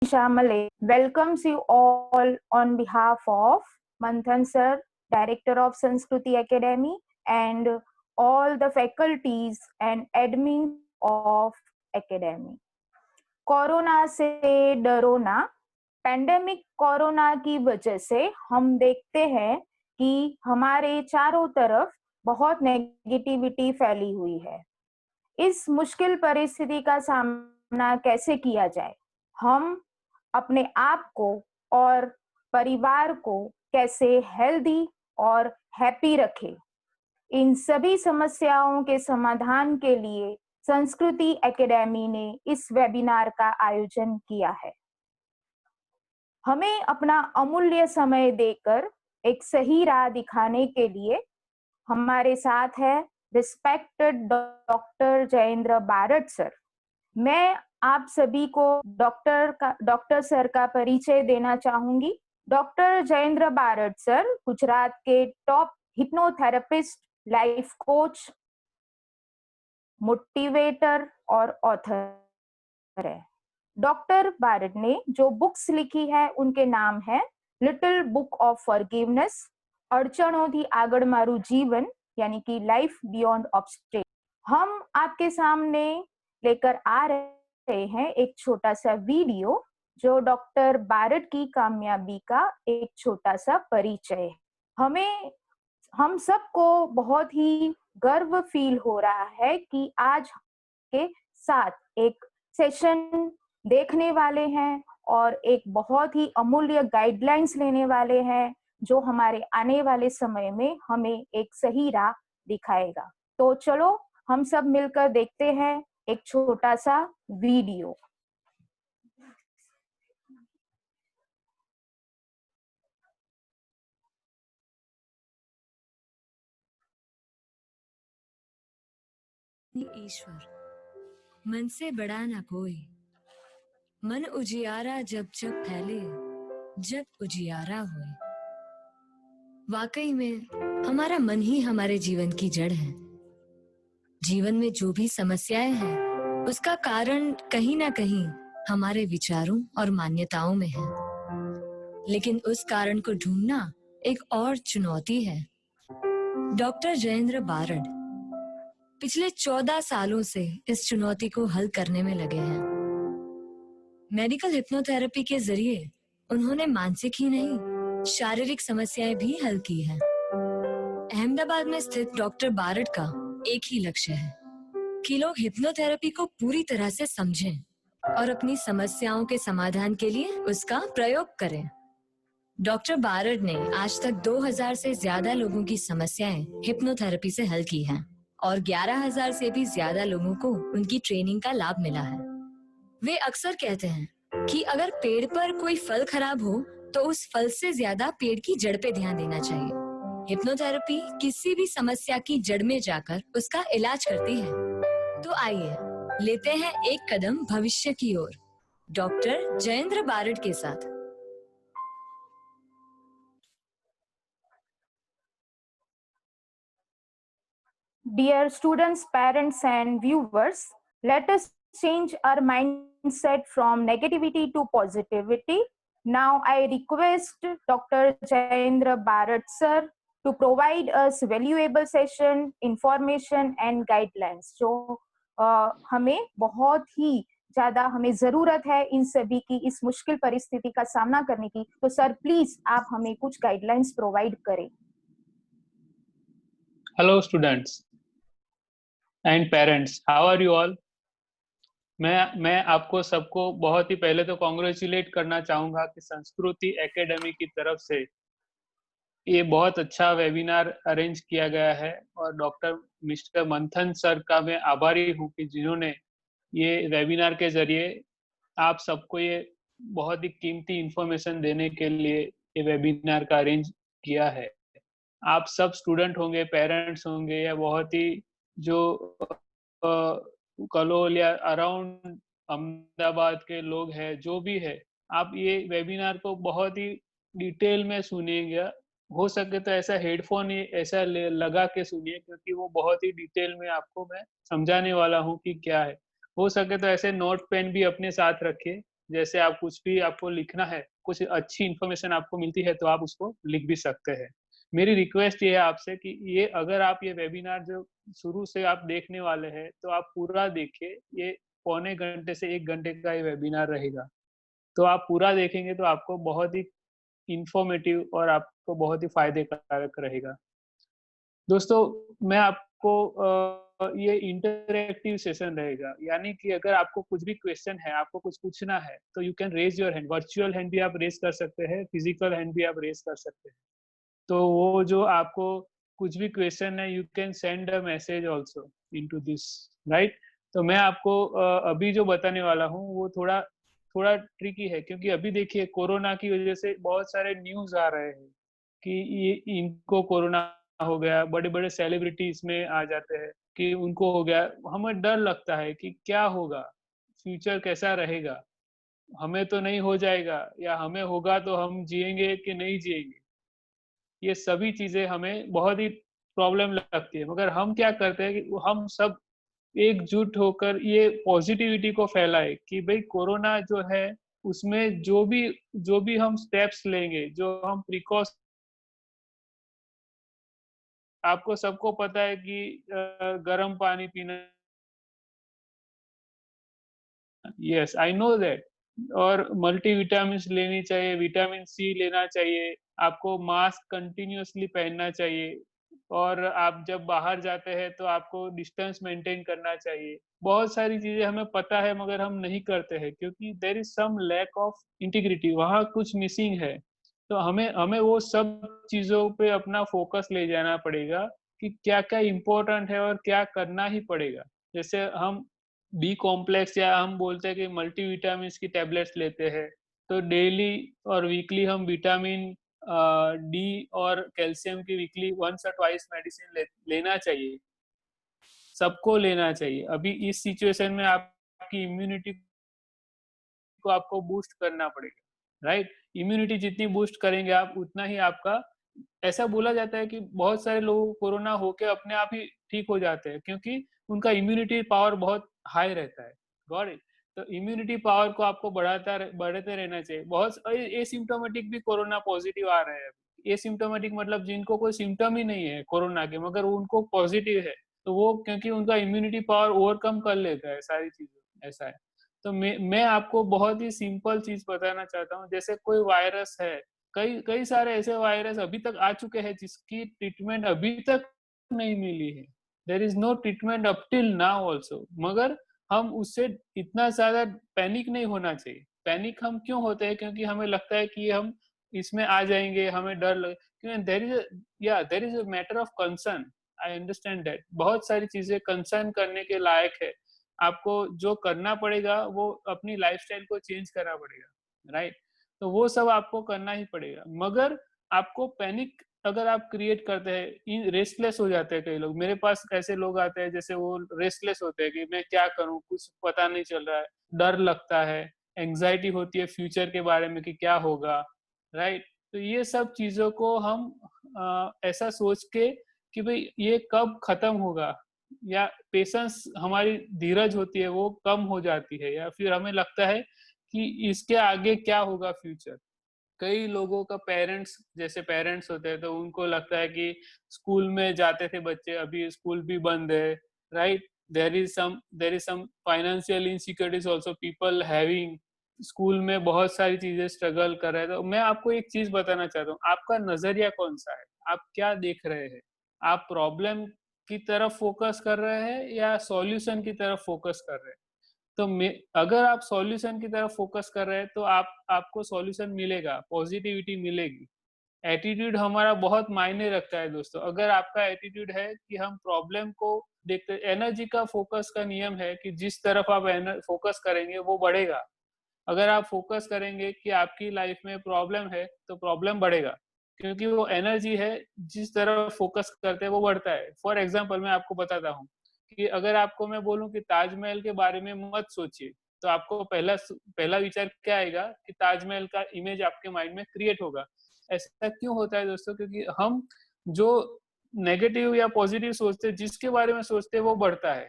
Shamale welcomes you all on behalf of Manthan sir, Director of Sanskriti Academy, and all the faculties and admins of Academy. Corona से डरो ना। Pandemic corona की वजह से हम देखते हैं कि हमारे चारों तरफ बहुत नेगेटिविटी फैली हुई है। इस मुश्किल परिस्थिति का सामना कैसे किया जाए, हम अपने आप को और परिवार को कैसे हेल्दी और हैप्पी रखें, इन सभी समस्याओं के समाधान के लिए संस्कृति एकेडमी ने इस वेबिनार का आयोजन किया है। हमें अपना अमूल्य समय देकर एक सही राह दिखाने के लिए हमारे साथ है respected doctor Jayendra Barad sir. मैं आप सभी को डॉक्टर सर का परिचय देना चाहूंगी। डॉक्टर जयेंद्र बारड सर गुजरात के top hypnotherapist, life coach, motivator और ऑथर है। डॉक्टर बारड ने जो बुक्स लिखी है उनके नाम है लिटिल बुक ऑफ फॉरगिवनेस, अड़चनों आगळ मारू जीवन, यानी कि लाइफ बियॉन्ड ऑब्स्टेकल। हम आपके सामने लेकर आ रहे हैं एक छोटा सा वीडियो जो डॉक्टर बारड की कामयाबी का एक छोटा सा परिचय है। हम सबको बहुत ही गर्व फील हो रहा है कि आज के साथ एक सेशन देखने वाले हैं और एक बहुत ही अमूल्य गाइडलाइंस लेने वाले हैं जो हमारे आने वाले समय में हमें एक सही राह दिखाएगा। तो चलो हम सब मिलकर देखते हैं एक छोटा सा वीडियो। ईश्वर मन से बड़ा ना कोई, मन उजियारा जब जब फैले, जब उजियारा हुए। वाकई में हमारा मन ही हमारे जीवन की जड़ है। जीवन में जो भी समस्याएं हैं उसका कारण कहीं ना कहीं हमारे विचारों और मान्यताओं में है, लेकिन उस कारण को ढूंढना एक और चुनौती है। डॉक्टर जयेंद्र बारड पिछले 14 सालों से इस चुनौती को हल करने में लगे हैं। मेडिकल हिप्नोथेरेपी के जरिए उन्होंने मानसिक ही नहीं, शारीरिक समस्याएं भी हल की हैं। अहमदाबाद में स्थित डॉक्टर बारड का एक ही लक्ष्य है कि लोग हिप्नोथेरेपी को पूरी तरह से समझें और अपनी समस्याओं के समाधान के लिए उसका प्रयोग करें। डॉक्टर बारड ने आज तक 2000 से ज्यादा लोगों की समस्याएं हिप्नोथेरेपी से हल की हैं और 11,000 से भी ज्यादा लोगों को उनकी ट्रेनिंग का लाभ मिला है। वे अक्सर कहते हैं कि अगर पेड़ पर कोई फल खराब हो तो उस फल से ज्यादा पेड़ की जड़ पे ध्यान देना चाहिए। हिप्नोथेरेपी किसी भी समस्या की जड़ में जाकर उसका इलाज करती है। तो आइए लेते हैं एक कदम भविष्य की ओर डॉक्टर जयेंद्र बारड के साथ। Dear students, parents and viewers, let us change our mindset from negativity to positivity. Now I request Dr. Jayendra Bharat sir to provide us valuable session, information and guidelines. जो हमें बहुत ही ज्यादा हमें जरूरत है इन सभी की इस मुश्किल परिस्थिति का सामना करने की। तो सर प्लीज आप हमें कुछ गाइडलाइंस प्रोवाइड करें। Hello students and parents, how are you all? मैं आपको सबको बहुत ही पहले तो कॉन्ग्रेचुलेट करना चाहूँगा कि संस्कृति एकेडमी की तरफ से ये बहुत अच्छा वेबिनार अरेंज किया गया है और डॉक्टर मिस्टर मंथन सर का मैं आभारी हूँ कि जिन्होंने ये वेबिनार के जरिए आप सबको ये बहुत ही कीमती इंफॉर्मेशन देने के लिए ये वेबिनार का अरेंज किया है। आप सब स्टूडेंट होंगे, पेरेंट्स होंगे या बहुत ही जो कलोल या अराउंड अहमदाबाद के लोग हैं, जो भी है, आप ये वेबिनार को बहुत ही डिटेल में सुनिएगा। हो सके तो ऐसा हेडफोन ऐसा लगा के सुनिए, क्योंकि वो बहुत ही डिटेल में आपको मैं समझाने वाला हूँ कि क्या है। हो सके तो ऐसे नोट पेन भी अपने साथ रखिए जैसे आप कुछ भी आपको लिखना है, कुछ अच्छी इन्फॉर्मेशन आपको मिलती है तो आप उसको लिख भी सकते हैं। मेरी रिक्वेस्ट ये है आपसे कि ये अगर आप ये वेबिनार जो शुरू से आप देखने वाले हैं तो आप पूरा देखिए। ये पौने घंटे से 1 घंटे का ये वेबिनार रहेगा। तो आप पूरा देखेंगे तो आपको बहुत ही इन्फॉर्मेटिव और आपको बहुत ही फ़ायदे कारक रहेगा। दोस्तों, मैं आपको ये इंटरैक्टिव सेशन रहेगा, यानी कि अगर आपको कुछ भी क्वेश्चन है, आपको कुछ पूछना है, तो you can raise your hand. Virtual hand भी आप रेज़ कर सकते हैं, फिज़िकल हैंड भी आप रेज़ कर सकते हैं। तो वो जो आपको कुछ भी क्वेश्चन है, you can send a message also into this, right? तो मैं आपको अभी जो बताने वाला हूँ, वो थोड़ा थोड़ा ट्रिकी है, क्योंकि अभी देखिए कोरोना की वजह से बहुत सारे न्यूज़ आ रहे हैं कि ये इनको कोरोना हो गया, बड़े-बड़े सेलिब्रिटी इसमें आ जाते हैं कि उनको हो गया। हमें डर लगता है कि क्या होगा? फ्यूचर कैसा रहेगा? हमें तो नहीं हो जाएगा, या हमें होगा तो हम जिएँगे कि नहीं जिएँगे? ये सभी चीज़ें हमें बहुत ही प्रॉब्लम लगती है। मगर हम क्या करते हैं कि हम सब एकजुट होकर ये पॉज़िटिविटी को फैलाएँ कि भई कोरोना जो है, उसमें जो भी हम स्टेप्स लेंगे, जो हम प्रिकॉश आपको सबको पता है कि गर्म पानी पीना, यस, आई नो दैट। और मल्टीविटामिन्स लेनी चाहिए, विटामिन सी लेना चाहिए, आपको मास्क कंटिन्यूअसली पहनना चाहिए, और आप जब बाहर जाते हैं तो आपको डिस्टेंस मेंटेन करना चाहिए। बहुत सारी चीज़ें हमें पता है मगर हम नहीं करते हैं क्योंकि there is some lack of integrity, वहाँ कुछ मिसिंग है। तो हमें हमें वो सब चीज़ों पे अपना फ़ोकस ले जाना पड़ेगा कि क्या-क्या इम्पोर्टेंट है और क्या करना ही पड़ेगा। जैसे हम बी कॉम्प्लेक्स या हम बोलते हैं कि मल्टीविटामिन्स की टैबलेट्स लेते हैं, तो डेली और वीकली हम विटामिन डी और कैल्शियम की वीकली वन्स और ट्वाइस मेडिसिन लेना चाहिए, सबको लेना चाहिए। अभी इस सिचुएशन में आपकी इम्यूनिटी को आपको बूस्ट करना पड़ेगा, राइट? इम्यूनिटी जितनी बूस्ट करेंगे आप, उतना ही आपका, ऐसा बोला जाता है कि बहुत सारे लोगों को कोरोना होके अपने आप ही ठीक हो जाते हैं क्योंकि उनका इम्यूनिटी पावर बहुत हाई रहता है। Got it? तो इम्यूनिटी पावर को आपको बढ़ाते रहना चाहिए। बहुत एसिम्प्टोमेटिक भी कोरोना पॉजिटिव आ रहे हैं। एसिम्प्टोमेटिक मतलब जिनको कोई सिम्टम ही नहीं है कोरोना के, मगर उनको पॉजिटिव है, तो वो क्योंकि उनका इम्यूनिटी पावर ओवरकम कर लेता है सारी चीज़ें, ऐसा है। तो मैं आपको बहुत ही सिंपल चीज़ बताना चाहता हूँ, जैसे कोई वायरस है, कई कई सारे ऐसे वायरस अभी तक आ चुके हैं जिसकी ट्रीटमेंट अभी तक नहीं मिली है। There is no treatment up till now also, मगर हम उससे इतना ज़्यादा पैनिक नहीं होना चाहिए। पैनिक हम क्यों होते हैं? क्योंकि हमें लगता है कि हम इसमें आ जाएँगे, हमें डर लगे, क्योंकि there is a matter of concern, I understand that. बहुत सारी चीज़ें कंसर्न करने के लायक है। आपको जो करना पड़ेगा वो अपनी लाइफ़स्टाइल को चेंज करना पड़ेगा, राइट? तो वो सब आपको करना ही पड़ेगा। मगर आपको पैनिक अगर आप क्रिएट करते हैं, रेस्टलेस हो जाते हैं कई लोग। मेरे पास ऐसे लोग आते हैं जैसे वो रेस्टलेस होते हैं कि मैं क्या करूँ? कुछ पता नहीं चल रहा है, डर लगता है, एंग्ज़ायटी होती है फ्यूचर के बारे में कि क्या होगा, राइट? तो ये सब चीज़ों को हम ऐसा सोच के कि भई ये कब खत्म होगा, या पेशेंस, हमारी धीरज होती है वो कम हो जाती है, या फिर हमें लगता है कि इसके आगे क्या होगा फ्यूचर। कई लोगों का पेरेंट्स, जैसे पेरेंट्स होते हैं तो उनको लगता है कि स्कूल में जाते थे बच्चे, अभी स्कूल भी बंद है, right? There is some financial insecurities also, people having, school में बहुत सारी चीजें स्ट्रगल कर रहे हैं। तो मैं आपको एक चीज बताना चाहता हूँ, आपका नजरिया कौन सा है? आप क्या देख रहे हैं? आप प्रॉब्लम की तरफ फोकस कर रहे हैं या सॉल्यूशन की तरफ फोकस कर रहे हैं? तो अगर आप सॉल्यूशन की तरफ फोकस कर रहे हैं तो आपको सॉल्यूशन मिलेगा, पॉजिटिविटी मिलेगी। एटीट्यूड हमारा बहुत मायने रखता है दोस्तों। अगर आपका एटीट्यूड है कि हम प्रॉब्लम को देखते, एनर्जी का फोकस का नियम है कि जिस तरफ आप फोकस करेंगे वो बढ़ेगा। अगर आप फोकस करेंगे कि आपकी लाइफ में प्रॉब्लम है तो प्रॉब्लम बढ़ेगा, क्योंकि वो एनर्जी है, जिस तरफ फोकस करते हैं वो बढ़ता है। फॉर एग्जाम्पल मैं आपको बताता हूँ कि अगर आपको मैं बोलूं कि ताजमहल के बारे में मत सोचिए, तो आपको पहला पहला विचार क्या आएगा कि ताजमहल का इमेज आपके माइंड में क्रिएट होगा। ऐसा क्यों होता है दोस्तों? क्योंकि हम जो नेगेटिव या पॉजिटिव सोचते हैं, जिसके बारे में सोचते हैं वो बढ़ता है।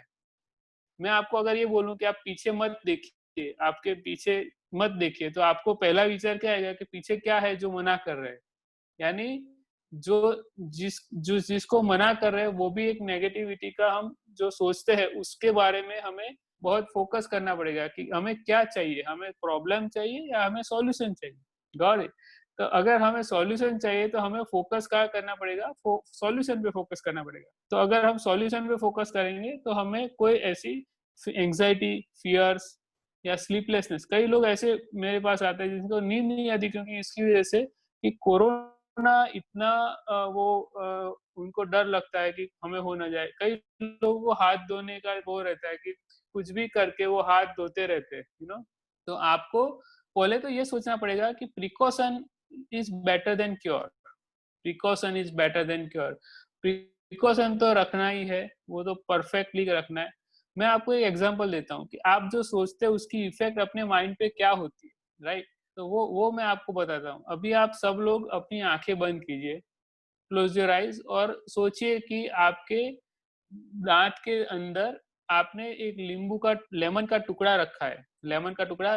मैं आपको अगर ये बोलूं कि आप पीछे मत देखिए, आपके पीछे मत देखिए, तो आपको पहला विचार क्या आएगा कि पीछे क्या है जो मना कर रहे हैं। यानी जो जिसको मना कर रहे हैं वो भी एक नेगेटिविटी का हम जो सोचते हैं उसके बारे में हमें बहुत फोकस करना पड़ेगा कि हमें क्या चाहिए, हमें प्रॉब्लम चाहिए या हमें सॉल्यूशन चाहिए। Got it? तो अगर हमें सॉल्यूशन चाहिए तो हमें फोकस कहाँ करना पड़ेगा, सॉल्यूशन पे फोकस करना पड़ेगा। तो अगर हम सॉल्यूशन पे फोकस करेंगे तो हमें कोई ऐसी एंग्जाइटी, फियर्स या स्लीपलेसनेस, कई लोग ऐसे मेरे पास आते हैं जिनको नींद नहीं आती क्योंकि इसकी वजह से कि कोरोना इतना उनको डर लगता है कि हमें हो ना जाए। कई लोगों को हाथ धोने का वो रहता है कि कुछ भी करके वो हाथ धोते रहते हैं, तो आपको पहले तो ये सोचना पड़ेगा कि precaution is better than cure. Precaution is better than cure. Precaution तो रखना ही है, वो तो परफेक्टली रखना है। मैं आपको एक एग्जांपल देता हूँ कि आप जो सोचते हैं उसकी इफेक्ट अपने माइंड पे क्या होती है, राइट? तो वो मैं आपको बताता हूँ। अभी आप सब लोग अपनी आंखें बंद कीजिए, क्लोज योर आइज, और सोचिए कि आपके दांत के अंदर आपने एक नींबू का, लेमन का टुकड़ा रखा है। लेमन का टुकड़ा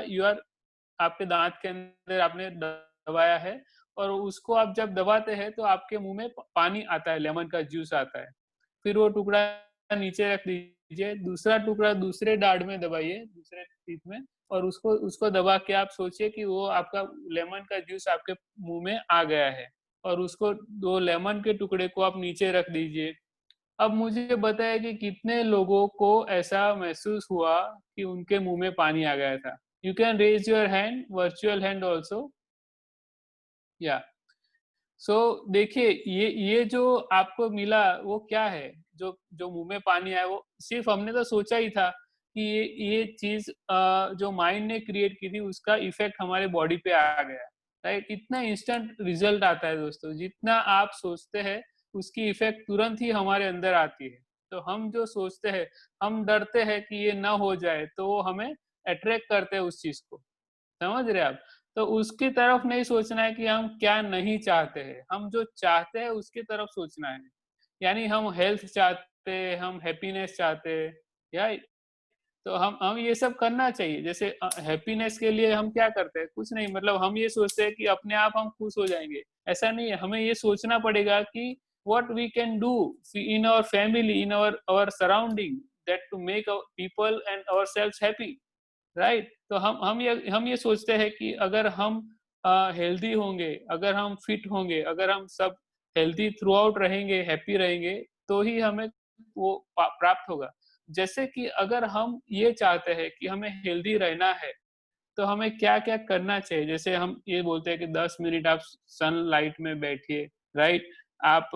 आपके दांत के अंदर आपने दबाया है, और उसको आप जब दबाते हैं तो आपके मुंह में पानी आता है, लेमन का जूस आता है। फिर वो टुकड़ा नीचे रख दीजिए, दूसरा टुकड़ा दूसरे दाढ़ में दबाइए, दूसरे टीथ में, और उसको उसको दबा के आप सोचिए कि वो आपका लेमन का जूस आपके मुंह में आ गया है, और उसको दो लेमन के टुकड़े को आप नीचे रख दीजिए। अब मुझे बताइए कि कितने लोगों को ऐसा महसूस हुआ कि उनके मुंह में पानी आ गया था। You can raise your hand, virtual hand also, या सो देखिए, ये जो आपको मिला वो क्या है, जो जो मुंह में पानी आया, वो सिर्फ हमने तो सोचा ही था कि ये चीज जो माइंड ने क्रिएट की थी उसका इफेक्ट हमारे बॉडी पे आ गया, राइट? इतना इंस्टेंट रिजल्ट आता है दोस्तों, जितना आप सोचते हैं उसकी इफेक्ट तुरंत ही हमारे अंदर आती है। तो हम जो सोचते हैं, हम डरते हैं कि ये ना हो जाए, तो वो हमें अट्रैक्ट करते हैं उस चीज को, समझ रहे आप? तो उसकी तरफ नहीं सोचना है कि हम क्या नहीं चाहते हैं, हम जो चाहते हैं उसकी तरफ सोचना है। यानी हम हेल्थ चाहते हैं, हम हैप्पीनेस चाहते हैं, या तो हम ये सब करना चाहिए। जैसे हैप्पीनेस के लिए हम क्या करते हैं, कुछ नहीं, मतलब हम ये सोचते हैं कि अपने आप हम खुश हो जाएंगे। ऐसा नहीं है, हमें ये सोचना पड़ेगा कि what we can do in our family, in our surrounding, that to make our people and ourselves happy, right? तो हम ये सोचते हैं कि अगर हम हेल्दी होंगे, अगर हम फिट होंगे, अगर हम सब हेल्दी थ्रू आउट रहेंगे, हैप्पी रहेंगे, तो ही हमें वो प्राप्त होगा। जैसे कि अगर हम ये चाहते हैं कि हमें हेल्दी रहना है, तो हमें क्या क्या करना चाहिए। जैसे हम ये बोलते हैं कि 10 मिनट आप सनलाइट में बैठिए, राइट? आप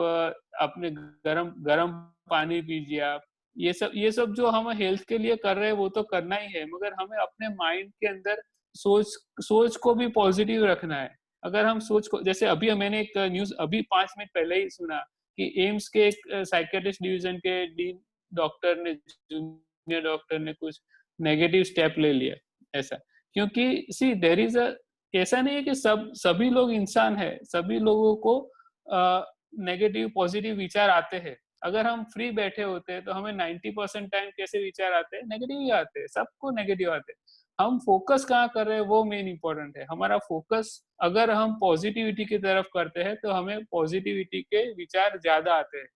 अपने गरम गरम पानी पीजिए आप। ये सब जो हम हेल्थ के लिए कर रहे हैं वो तो करना ही है, मगर हमें अपने माइंड के अंदर सोच सोच को भी पॉजिटिव रखना है। अगर हम सोच को, जैसे अभी मैंने एक न्यूज अभी 5 मिनट पहले ही सुना कि एम्स के एक साइकेट्रिस्ट डिवीजन के डीन डॉक्टर ने, जूनियर डॉक्टर ने कुछ नेगेटिव स्टेप ले लिया, ऐसा। क्योंकि सी देयर इज अ, ऐसा नहीं है कि सभी लोग इंसान है, सभी लोगों को नेगेटिव पॉजिटिव विचार आते हैं। अगर हम फ्री बैठे होते हैं तो हमें 90% टाइम कैसे विचार आते हैं, नेगेटिव ही आते हैं, सबको नेगेटिव आते हैं। हम फोकस कहाँ कर रहे हैं वो मेन इंपॉर्टेंट है। हमारा फोकस अगर हम पॉजिटिविटी की तरफ करते हैं तो हमें पॉजिटिविटी के विचार ज्यादा आते हैं।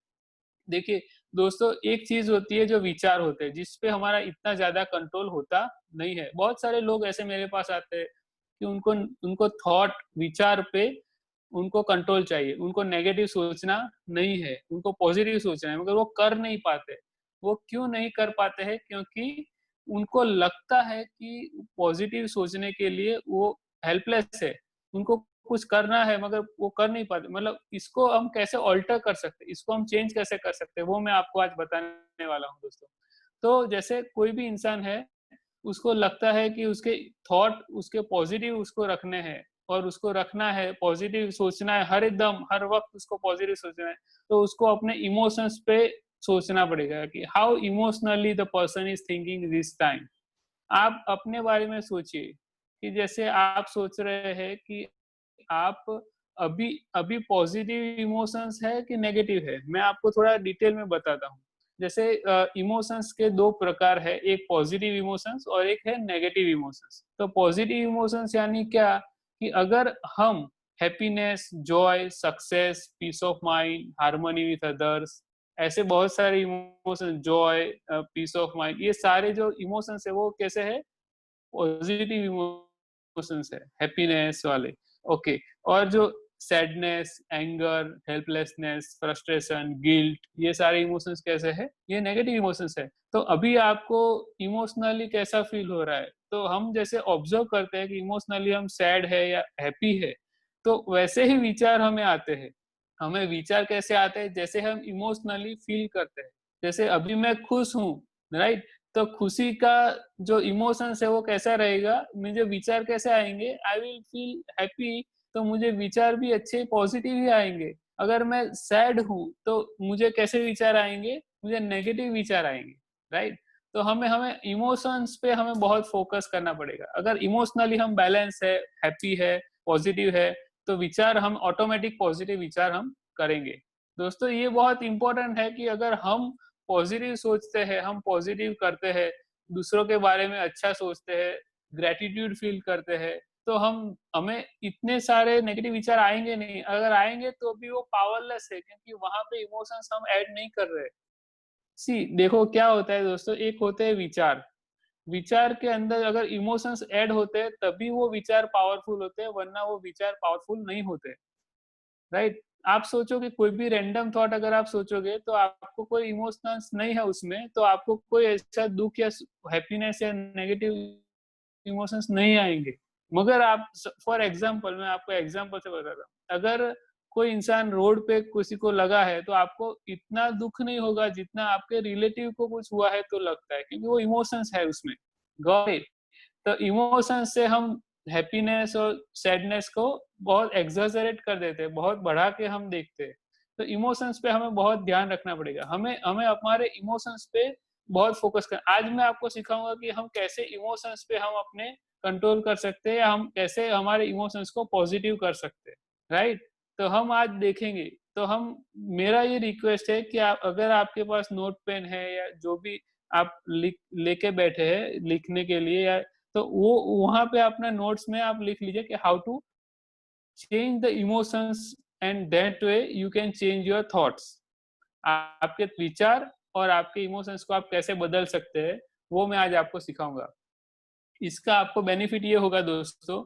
देखिए दोस्तों, एक चीज होती है जो विचार होते हैं, जिसपे हमारा इतना ज्यादा कंट्रोल होता नहीं है। बहुत सारे लोग ऐसे मेरे पास आते हैं कि उनको उनको थॉट, विचार पे उनको कंट्रोल चाहिए, उनको नेगेटिव सोचना नहीं है, उनको पॉजिटिव सोचना है, मगर वो कर नहीं पाते। वो क्यों नहीं कर पाते हैं? क्योंकि उनको लगता है कि पॉजिटिव सोचने के लिए वो हेल्पलेस है, उनको कुछ करना है मगर वो कर नहीं पाते। मतलब इसको हम कैसे ऑल्टर कर सकते हैं, इसको हम चेंज कैसे कर सकते हैं, वो मैं आपको आज बताने वाला हूँ दोस्तों। तो जैसे कोई भी इंसान है, उसको लगता है कि उसके थॉट उसके पॉजिटिव उसको रखने हैं, और उसको रखना है, पॉजिटिव सोचना है, हर एकदम हर वक्त उसको पॉजिटिव सोचना है। तो उसको अपने इमोशंस पे सोचना पड़ेगा कि how emotionally the person is thinking this time. आप अपने बारे में सोचिए कि जैसे आप सोच रहे हैं कि आप अभी अभी पॉजिटिव इमोशंस है कि नेगेटिव है। मैं आपको थोड़ा डिटेल में बताता हूँ। जैसे इमोशंस के दो प्रकार है, एक पॉजिटिव इमोशंस और एक है नेगेटिव इमोशंस। तो पॉजिटिव इमोशंस यानी क्या कि अगर हम happiness, joy, success, peace of mind, harmony with others, ऐसे बहुत सारे emotions, joy, peace of mind, ये सारे जो इमोशंस है वो कैसे है, पॉजिटिव इमोशंस है, हैप्पीनेस वाले। ओके, और जो sadness, anger, helplessness, frustration, guilt, ये सारे इमोशंस कैसे है, ये नेगेटिव इमोशंस है। तो अभी आपको इमोशनली कैसा फील हो रहा है, तो हम जैसे ऑब्जर्व करते हैं कि इमोशनली हम सैड है या हैप्पी है, तो वैसे ही विचार हमें आते हैं। हमें विचार कैसे आते हैं, जैसे हम इमोशनली फील करते हैं। जैसे अभी मैं खुश हूँ, राइट, तो खुशी का जो इमोशंस है वो कैसा रहेगा, मुझे विचार कैसे आएंगे, आई विल फील हैप्पी, तो मुझे विचार भी अच्छे पॉजिटिव ही आएंगे। अगर मैं सैड हूँ तो मुझे कैसे विचार आएंगे, मुझे नेगेटिव विचार आएंगे, राइट। तो हमें हमें इमोशंस पे हमें बहुत फोकस करना पड़ेगा। अगर इमोशनली हम बैलेंस है, हैप्पी है, पॉजिटिव है, तो विचार हम ऑटोमेटिक पॉजिटिव विचार हम करेंगे। दोस्तों ये बहुत इंपॉर्टेंट है कि अगर हम पॉजिटिव सोचते हैं, हम पॉजिटिव करते हैं, दूसरों के बारे में अच्छा सोचते हैं, ग्रेटिट्यूड फील करते हैं, तो हमें इतने सारे नेगेटिव विचार आएंगे नहीं। अगर आएंगे तो भी वो पावरलेस है, क्योंकि वहां पे इमोशंस हम ऐड नहीं कर रहे। सी देखो क्या होता है दोस्तों, एक होते हैं विचार, विचार के अंदर अगर इमोशंस ऐड होते हैं तभी वो विचार पावरफुल होते हैं, वरना वो विचार पावरफुल नहीं होते, राइट। आप सोचोगे कोई भी रैंडम थॉट, अगर आप सोचोगे तो आपको कोई इमोशंस नहीं है उसमें, तो आपको कोई ऐसा दुख या हैप्पीनेस या नेगेटिव इमोशंस नहीं आएंगे। मगर आप फॉर एग्जांपल, मैं आपको एग्जांपल से बता रहा हूँ, अगर कोई इंसान रोड पे किसी को लगा है तो आपको इतना दुख नहीं होगा जितना आपके रिलेटिव को कुछ हुआ है तो लगता है, क्योंकि वो इमोशंस है उसमें। Got it. तो इमोशंस से हम हैप्पीनेस और सैडनेस को बहुत एक्सैजरेट कर देते हैं, बहुत बढ़ा के हम देखते हैं। तो इमोशंस पे हमें बहुत ध्यान रखना पड़ेगा, हमें हमें हमारे इमोशंस पे बहुत फोकस कर। आज मैं आपको सिखाऊंगा कि हम कैसे इमोशंस पे हम अपने कंट्रोल कर सकते हैं, या हम कैसे हमारे इमोशंस को पॉजिटिव कर सकते हैं, राइट। तो हम आज देखेंगे। तो हम, मेरा ये रिक्वेस्ट है कि आप, अगर आपके पास नोट पेन है या जो भी आप लेके बैठे हैं लिखने के लिए, या तो वो वहां पे अपने नोट्स में आप लिख लीजिए कि how to change the emotions, and that way you can change your thoughts. आपके विचार और आपके इमोशंस को आप कैसे बदल सकते हैं, वो मैं आज आपको सिखाऊंगा। इसका आपको बेनिफिट ये होगा दोस्तों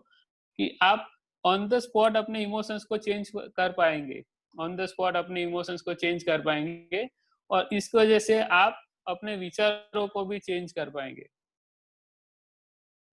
कि आप ऑन द स्पॉट अपने इमोशंस को चेंज कर पाएंगे, ऑन द स्पॉट अपने इमोशंस को चेंज कर पाएंगे, और इस वजह से आप अपने विचारों को भी चेंज कर पाएंगे,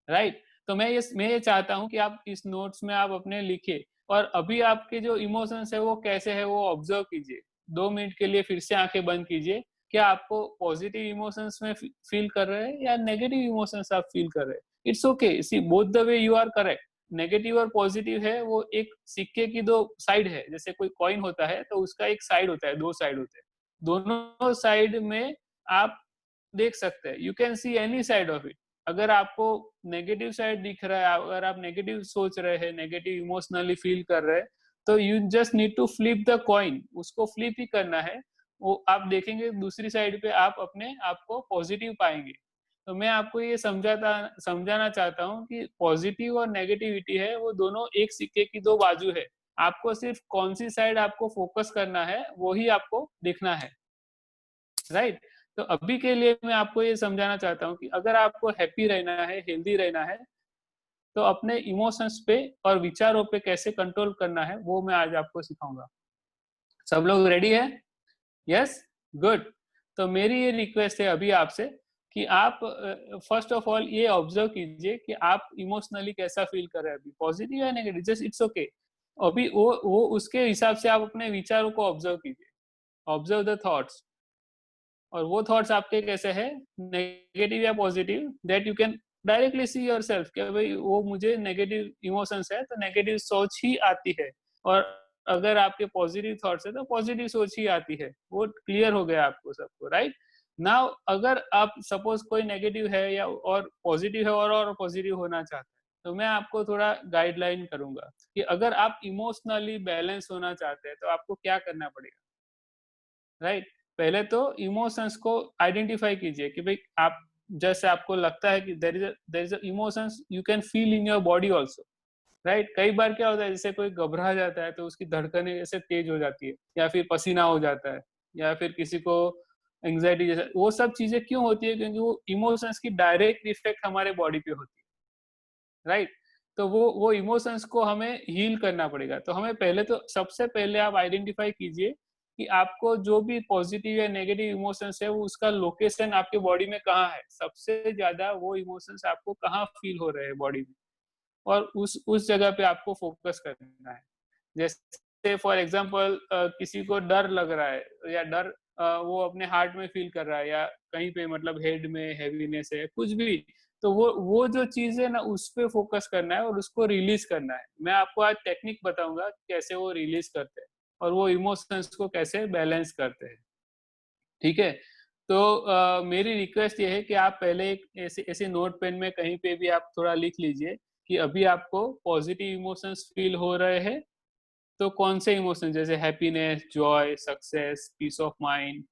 राइट। तो मैं ये चाहता हूं कि आप इस नोट्स में आप अपने लिखिए, और अभी आपके जो इमोशंस है वो कैसे है वो ऑब्जर्व कीजिए। 2 मिनट के लिए फिर से आंखें बंद कीजिए। क्या आपको पॉजिटिव इमोशंस में फील कर रहे हैं या नेगेटिव इमोशंस आप फील कर रहे हैं? It's okay, see both the way you are correct. Negative और पॉजिटिव है वो एक सिक्के की दो साइड है। जैसे कोई कॉइन होता है तो उसका एक साइड होता है, 2 साइड होते हैं। दोनों साइड में आप देख सकते हैं, you can see any side of it. अगर आपको नेगेटिव साइड दिख रहा है, अगर आप नेगेटिव सोच रहे हैं, नेगेटिव इमोशनली फील कर रहे हैं, तो you just need to flip the coin, उसको फ्लिप ही करना है। वो आप देखेंगे दूसरी साइड पे आप अपने आप को पॉजिटिव पाएंगे। तो मैं आपको ये समझाना चाहता हूँ कि पॉजिटिव और नेगेटिविटी है वो दोनों एक सिक्के की दो बाजू है। आपको सिर्फ कौन सी साइड आपको फोकस करना है वो ही आपको देखना है, राइट। तो अभी के लिए मैं आपको ये समझाना चाहता हूँ कि अगर आपको हैप्पी रहना है, हेल्दी रहना है, तो अपने इमोशंस पे और विचारों पे कैसे कंट्रोल करना है वो मैं आज आपको सिखाऊंगा। सब लोग रेडी है? Yes, good. तो मेरी ये रिक्वेस्ट है अभी आपसे कि आप फर्स्ट ऑफ ऑल ये ऑब्जर्व कीजिए कि आप इमोशनली कैसा फील कर रहे हैं, अभी पॉजिटिव या नेगेटिव, जस्ट इट्स ओके। अभी वो उसके हिसाब से आप अपने विचारों को ऑब्जर्व कीजिए, ऑब्जर्व द थॉट्स। और वो थॉट्स आपके कैसे हैं, नेगेटिव या positive, that you can directly see yourself कि भाई वो मुझे नेगेटिव इमोशंस है तो नेगेटिव सोच ही आती है, और अगर आपके पॉजिटिव थॉट्स है तो पॉजिटिव सोच ही आती है। वो क्लियर हो गया आपको सबको, राइट। नाउ अगर आप सपोज कोई नेगेटिव है या और पॉजिटिव है और पॉजिटिव होना चाहता है, तो मैं आपको थोड़ा गाइडलाइन करूंगा कि अगर आप इमोशनली बैलेंस होना चाहते हैं तो आपको क्या करना पड़ेगा, राइट। पहले तो इमोशंस को आइडेंटिफाई कीजिए कि भाई आप जैसे आपको लगता है कि there is emotions you can feel in your body also, right. कई बार क्या होता है, जैसे कोई घबरा जाता है तो उसकी धड़कनें ऐसे तेज हो जाती है, या फिर पसीना हो जाता है, या फिर किसी को एंग्जाइटी जैसा, वो सब चीजें क्यों होती है? क्योंकि वो इमोशंस की डायरेक्ट इफेक्ट हमारे बॉडी पे होती है, राइट। तो वो इमोशंस को हमें हील करना पड़ेगा। तो हमें पहले तो सबसे पहले आप आइडेंटिफाई कीजिए कि आपको जो भी पॉजिटिव या नेगेटिव इमोशंस है वो उसका लोकेशन आपके बॉडी में कहाँ है, सबसे ज्यादा वो इमोशंस आपको कहाँ फील हो रहे हैं बॉडी में, और उस जगह पे आपको फोकस करना है। जैसे फॉर एग्जांपल किसी को डर लग रहा है, या डर वो अपने हार्ट में फील कर रहा है, या कहीं पे मतलब हेड में हैवीनेस है, कुछ भी, तो वो जो चीज है ना, उस पे फोकस करना है और उसको रिलीज करना है। मैं आपको आज टेक्निक बताऊंगा कैसे वो रिलीज करते हैं और वो इमोशंस को कैसे बैलेंस करते हैं, ठीक है। तो मेरी रिक्वेस्ट ये है कि आप पहले एक ऐसे ऐसे नोट पेन में कहीं पे भी आप थोड़ा लिख लीजिए कि अभी आपको पॉजिटिव इमोशंस फील हो रहे हैं, तो कौन से इमोशन, जैसे happiness, joy, success, peace of mind,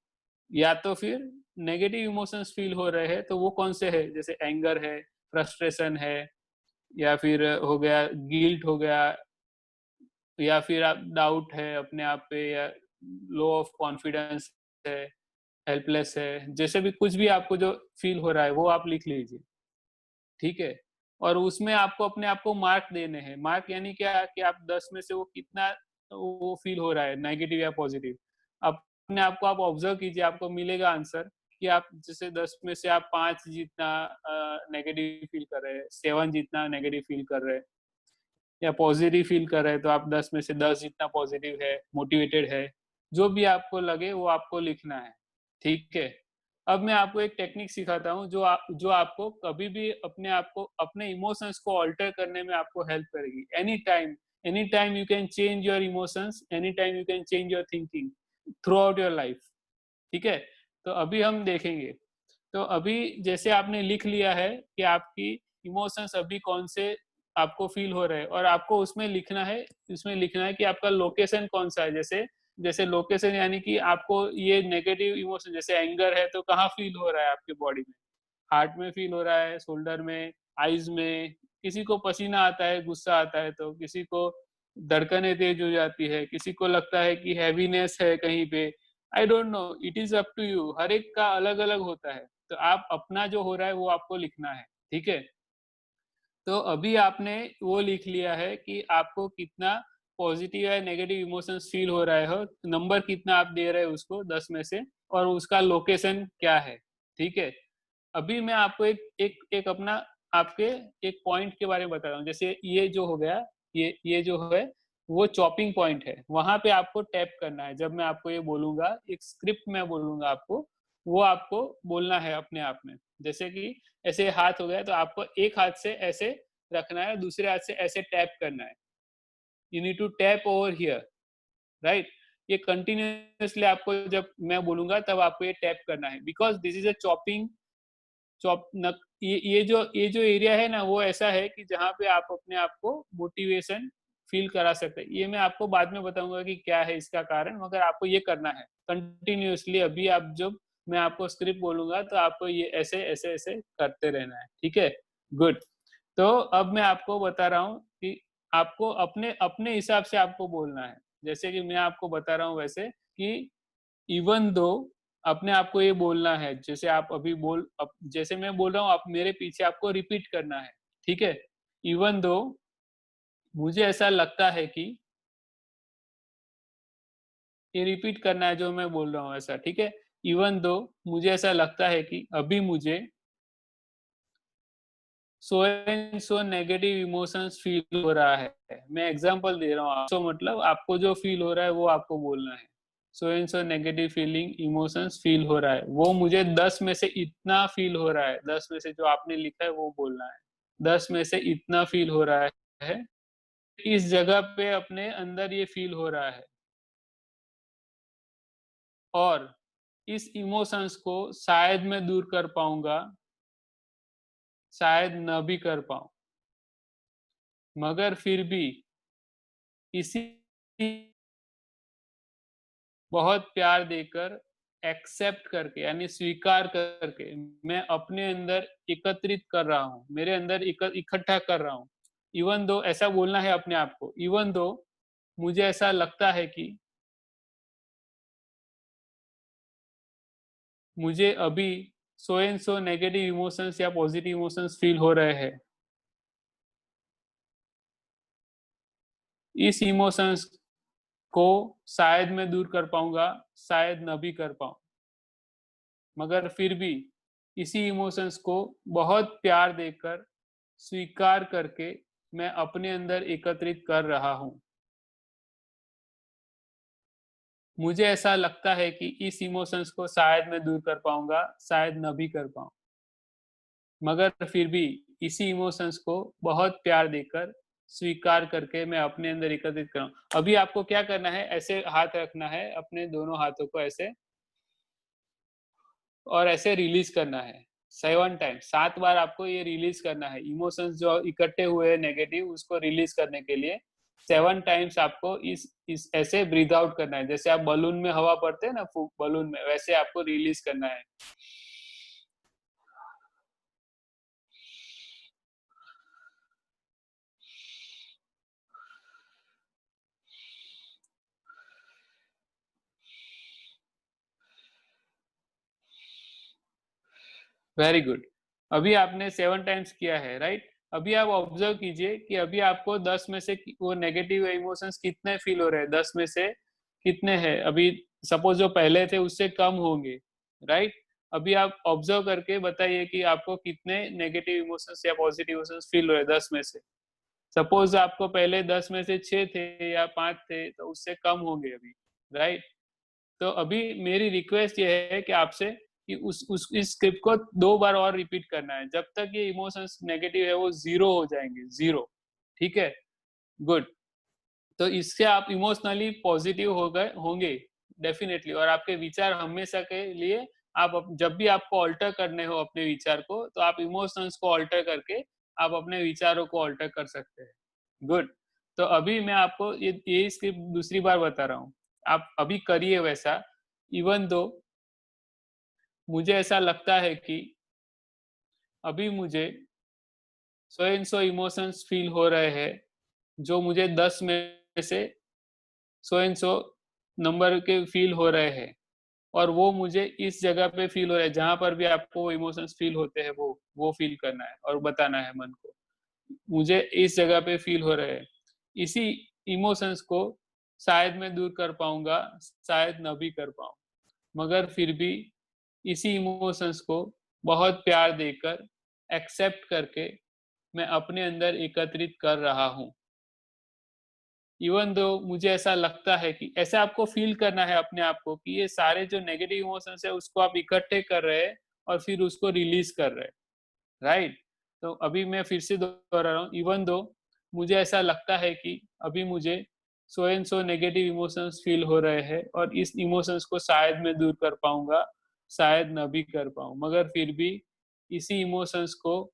या तो फिर नेगेटिव इमोशंस फील हो रहे हैं तो वो कौन से है, जैसे एंगर है, फ्रस्ट्रेशन है, या फिर हो गया गिल्ट हो गया, या फिर आप डाउट है अपने आप पे, या लो ऑफ कॉन्फिडेंस है, हेल्पलेस है, जैसे भी कुछ भी आपको जो फील हो रहा है वो आप लिख लीजिए, ठीक है। और उसमें आपको अपने आप को मार्क देने हैं। मार्क यानी क्या कि आप 10 में से वो कितना वो फील हो रहा है, नेगेटिव या पॉजिटिव। अपने आप को आप ऑब्जर्व कीजिए, आपको मिलेगा आंसर कि आप जैसे 10 में से आप 5 जितना नेगेटिव फील कर रहे हैं, 7 जितना नेगेटिव फील कर रहे हैं, या पॉजिटिव फील कर रहे हैं तो आप 10 में से 10 जितना पॉजिटिव है, मोटिवेटेड है, जो भी आपको लगे वो आपको लिखना है, ठीक है। अब मैं आपको एक टेक्निक सिखाता हूँ जो आपको कभी भी अपने आप को, अपने इमोशंस को ऑल्टर करने में आपको हेल्प करेगी। Any time you can change your emotions, any time you can change your thinking through out your life, ठीक है। तो अभी हम देखेंगे। तो अभी जैसे आपने लिख लिया है कि आपकी इमोशंस अभी कौन से आपको फील हो रहे हैं, और आपको उसमें लिखना है कि आपका लोकेशन कौन सा है। जैसे जैसे लोकेशन यानी कि आपको ये नेगेटिव इमोशन जैसे एंगर है तो कहाँ फील हो रहा है आपके बॉडी में, हार्ट में फील हो रहा है, शोल्डर में, आईज में, किसी को पसीना आता है, गुस्सा आता है, तो किसी को धड़कनें तेज हो जाती है, किसी को लगता है कि हैवीनेस है कहीं पे। I don't know, it is up to you, हर एक का अलग अलग होता है। तो आप अपना जो हो रहा है वो आपको लिखना है, ठीक है। तो अभी आपने वो लिख लिया है कि आपको कितना पॉजिटिव या नेगेटिव इमोशंस फील हो रहा है, हो नंबर कितना आप दे रहे हैं उसको 10 में से, और उसका लोकेशन क्या है, ठीक है। अभी मैं आपको एक अपना आपके एक पॉइंट के बारे में बता रहा हूँ। जैसे ये जो हो गया, ये जो है वो चॉपिंग पॉइंट है, वहां पे आपको टैप करना है। जब मैं आपको ये बोलूंगा, एक स्क्रिप्ट में बोलूंगा आपको, वो आपको बोलना है अपने आप में। जैसे कि ऐसे हाथ हो गया तो आपको एक हाथ से ऐसे रखना है, दूसरे हाथ से ऐसे टैप करना है। You need to tap over here, right. ये कंटिन्यूअसली आपको जब मैं बोलूंगा तब आपको ये टैप करना है, because this is a chopping chop न, ये जो एरिया है ना, वो ऐसा है कि जहाँ पे आप अपने आप को मोटिवेशन फील करा सकते हैं। ये मैं आपको बाद में बताऊंगा कि क्या है इसका कारण, मगर आपको ये करना है कंटिन्यूअसली। अभी आप जब मैं आपको स्क्रिप्ट बोलूंगा तो आपको ये ऐसे ऐसे ऐसे करते रहना है, ठीक है। गुड। तो अब मैं आपको बता रहा हूँ कि आपको अपने अपने हिसाब से आपको बोलना है। जैसे कि मैं आपको बता रहा हूँ वैसे कि इवन दो, अपने आप को ये बोलना है। जैसे आप अभी जैसे मैं बोल रहा हूँ, आप मेरे पीछे आपको रिपीट करना है, ठीक है। इवन दो, मुझे ऐसा लगता है कि, ये रिपीट करना है जो मैं बोल रहा हूँ ऐसा, ठीक है। इवन दो, मुझे ऐसा लगता है कि अभी मुझे so and so negative emotions feel हो रहा है। मैं एग्जांपल दे रहा हूँ आपको, मतलब आपको जो फील हो रहा है वो आपको बोलना है। So and so negative feeling emotions feel हो रहा है, वो मुझे 10 में से इतना फील हो रहा है। 10 में से जो आपने लिखा है वो बोलना है। 10 में से इतना फील हो रहा है, इस जगह पे अपने अंदर ये फील हो रहा है, और इस इमोशंस को शायद मैं दूर कर पाऊंगा, शायद न भी कर पाऊं, मगर फिर भी इसी बहुत प्यार देकर एक्सेप्ट करके यानी स्वीकार करके मैं अपने अंदर एकत्रित कर रहा हूँ, मेरे अंदर इकट्ठा कर रहा हूँ। इवन दो, ऐसा बोलना है अपने आप को, इवन दो मुझे ऐसा लगता है कि मुझे अभी so and so negative emotions या पॉजिटिव इमोशंस फील हो रहे हैं, इस इमोशंस को शायद मैं दूर कर पाऊंगा, शायद न भी कर पाऊं, मगर फिर भी इसी इमोशंस को बहुत प्यार देकर स्वीकार करके मैं अपने अंदर एकत्रित कर रहा हूं। मुझे ऐसा लगता है कि इस इमोशंस को शायद मैं दूर कर पाऊंगा, शायद न भी कर पाऊं, मगर फिर भी इसी इमोशंस को बहुत प्यार देकर स्वीकार करके मैं अपने अंदर एकत्रित करूं। अभी आपको क्या करना है, ऐसे हाथ रखना है, अपने दोनों हाथों को ऐसे, और ऐसे रिलीज करना है 7 टाइम, 7 बार आपको ये रिलीज करना है। इमोशंस जो इकट्ठे हुए हैं नेगेटिव, उसको रिलीज करने के लिए 7 टाइम्स आपको इस ऐसे ब्रीथ आउट करना है, जैसे आप बलून में हवा भरते हैं ना, बलून में, वैसे आपको रिलीज करना है। Very good. अभी आपने 7 टाइम्स किया है, राइट? अभी आप ऑब्जर्व कीजिए कि अभी आपको 10 में से वो नेगेटिव इमोशंस कितने फील हो रहे हैं, 10 में से कितने हैं अभी? सपोज जो पहले थे उससे कम होंगे, राइट? अभी आप ऑब्जर्व करके बताइए कि आपको कितने नेगेटिव इमोशंस या पॉजिटिव इमोशंस फील हो रहे हैं 10 में से। सपोज आपको पहले 10 में से 6 थे या 5 थे, तो उससे कम होंगे अभी, राइट? तो अभी मेरी रिक्वेस्ट ये है कि आपसे कि उस इस स्क्रिप्ट को 2 बार और रिपीट करना है, जब तक ये इमोशंस नेगेटिव है वो 0 हो जाएंगे, 0। ठीक है, गुड। तो इससे आप इमोशनली पॉजिटिव हो गए होंगे डेफिनेटली, और आपके विचार हमेशा के लिए, जब भी आपको ऑल्टर करने हो अपने विचार को, तो आप इमोशंस को ऑल्टर करके आप अपने विचारों को ऑल्टर कर सकते हैं। गुड। तो अभी मैं आपको ये स्क्रिप्ट दूसरी बार बता रहा हूँ, आप अभी करिए वैसा। इवन दो मुझे ऐसा लगता है कि अभी मुझे so and so emotions feel हो रहे हैं, जो मुझे 10 में से सो एंड सो नंबर के फील हो रहे हैं, और वो मुझे इस जगह पे फील हो रहा है, जहां पर भी आपको इमोशंस फील होते हैं वो फील करना है और बताना है मन को, मुझे इस जगह पे फील हो रहे हैं। इसी इमोशंस को शायद मैं दूर कर पाऊंगा, शायद न भी कर पाऊं, मगर फिर भी इसी इमोशंस को बहुत प्यार देकर एक्सेप्ट करके मैं अपने अंदर एकत्रित कर रहा हूं। इवन दो मुझे ऐसा लगता है कि ऐसे आपको फील करना है अपने आप को कि ये सारे जो नेगेटिव इमोशंस है उसको आप इकट्ठे कर रहे हैं और फिर उसको रिलीज कर रहे हैं, राइट? तो अभी मैं फिर से दोहरा रहा हूँ, इवन दो मुझे ऐसा लगता है कि अभी मुझे so and so negative emotions feel हो रहे हैं, और इस इमोशंस को शायद मैं दूर कर पाऊंगा, शायद न भी कर पाऊं, मगर फिर भी इसी इमोशंस को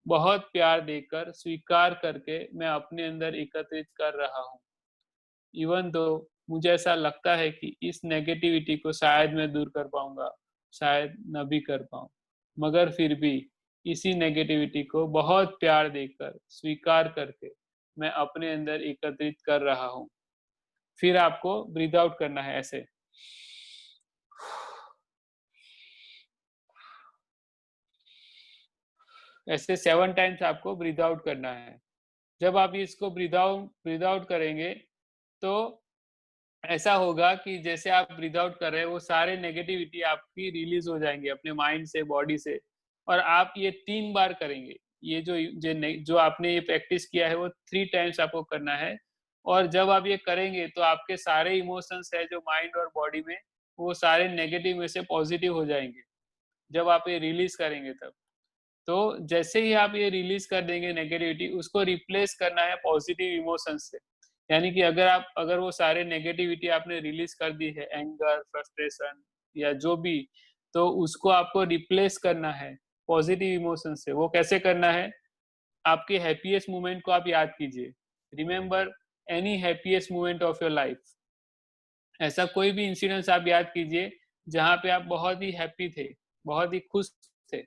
बहुत प्यार देकर स्वीकार करके मैं अपने अंदर एकत्रित कर रहा हूँ। इवन दो मुझे ऐसा लगता है कि इस नेगेटिविटी को शायद मैं दूर कर पाऊंगा, शायद न भी कर पाऊं, मगर फिर भी इसी नेगेटिविटी को बहुत प्यार देकर स्वीकार करके मैं अपने अंदर एकत्रित कर रहा हूं। फिर आपको ब्रीथ आउट करना है ऐसे, ऐसे 7 टाइम्स आपको ब्रीथ आउट करना है। जब आप इसको ब्रीथ आउट करेंगे, तो ऐसा होगा कि जैसे आप ब्रीथ आउट कर रहे हैं, वो सारे नेगेटिविटी आपकी रिलीज हो जाएंगे अपने माइंड से, बॉडी से, और आप ये 3 बार करेंगे। ये जो आपने ये प्रैक्टिस किया है वो 3 टाइम्स आपको करना है, और जब आप ये करेंगे तो आपके सारे इमोशंस है जो माइंड और बॉडी में, वो सारे नेगेटिव में से पॉजिटिव हो जाएंगे जब आप ये रिलीज करेंगे तब। तो जैसे ही आप ये रिलीज कर देंगे नेगेटिविटी, उसको रिप्लेस करना है पॉजिटिव इमोशंस से। यानी कि अगर वो सारे नेगेटिविटी आपने रिलीज कर दी है, एंगर, फ्रस्ट्रेशन या जो भी, तो उसको आपको रिप्लेस करना है पॉजिटिव इमोशन से। वो कैसे करना है? आपके हैप्पीएस्ट मोमेंट को आप याद कीजिए। Remember any happiest moment of your life. ऐसा कोई भी इंसिडेंस आप याद कीजिए जहाँ पे आप बहुत ही हैप्पी थे, बहुत ही खुश थे,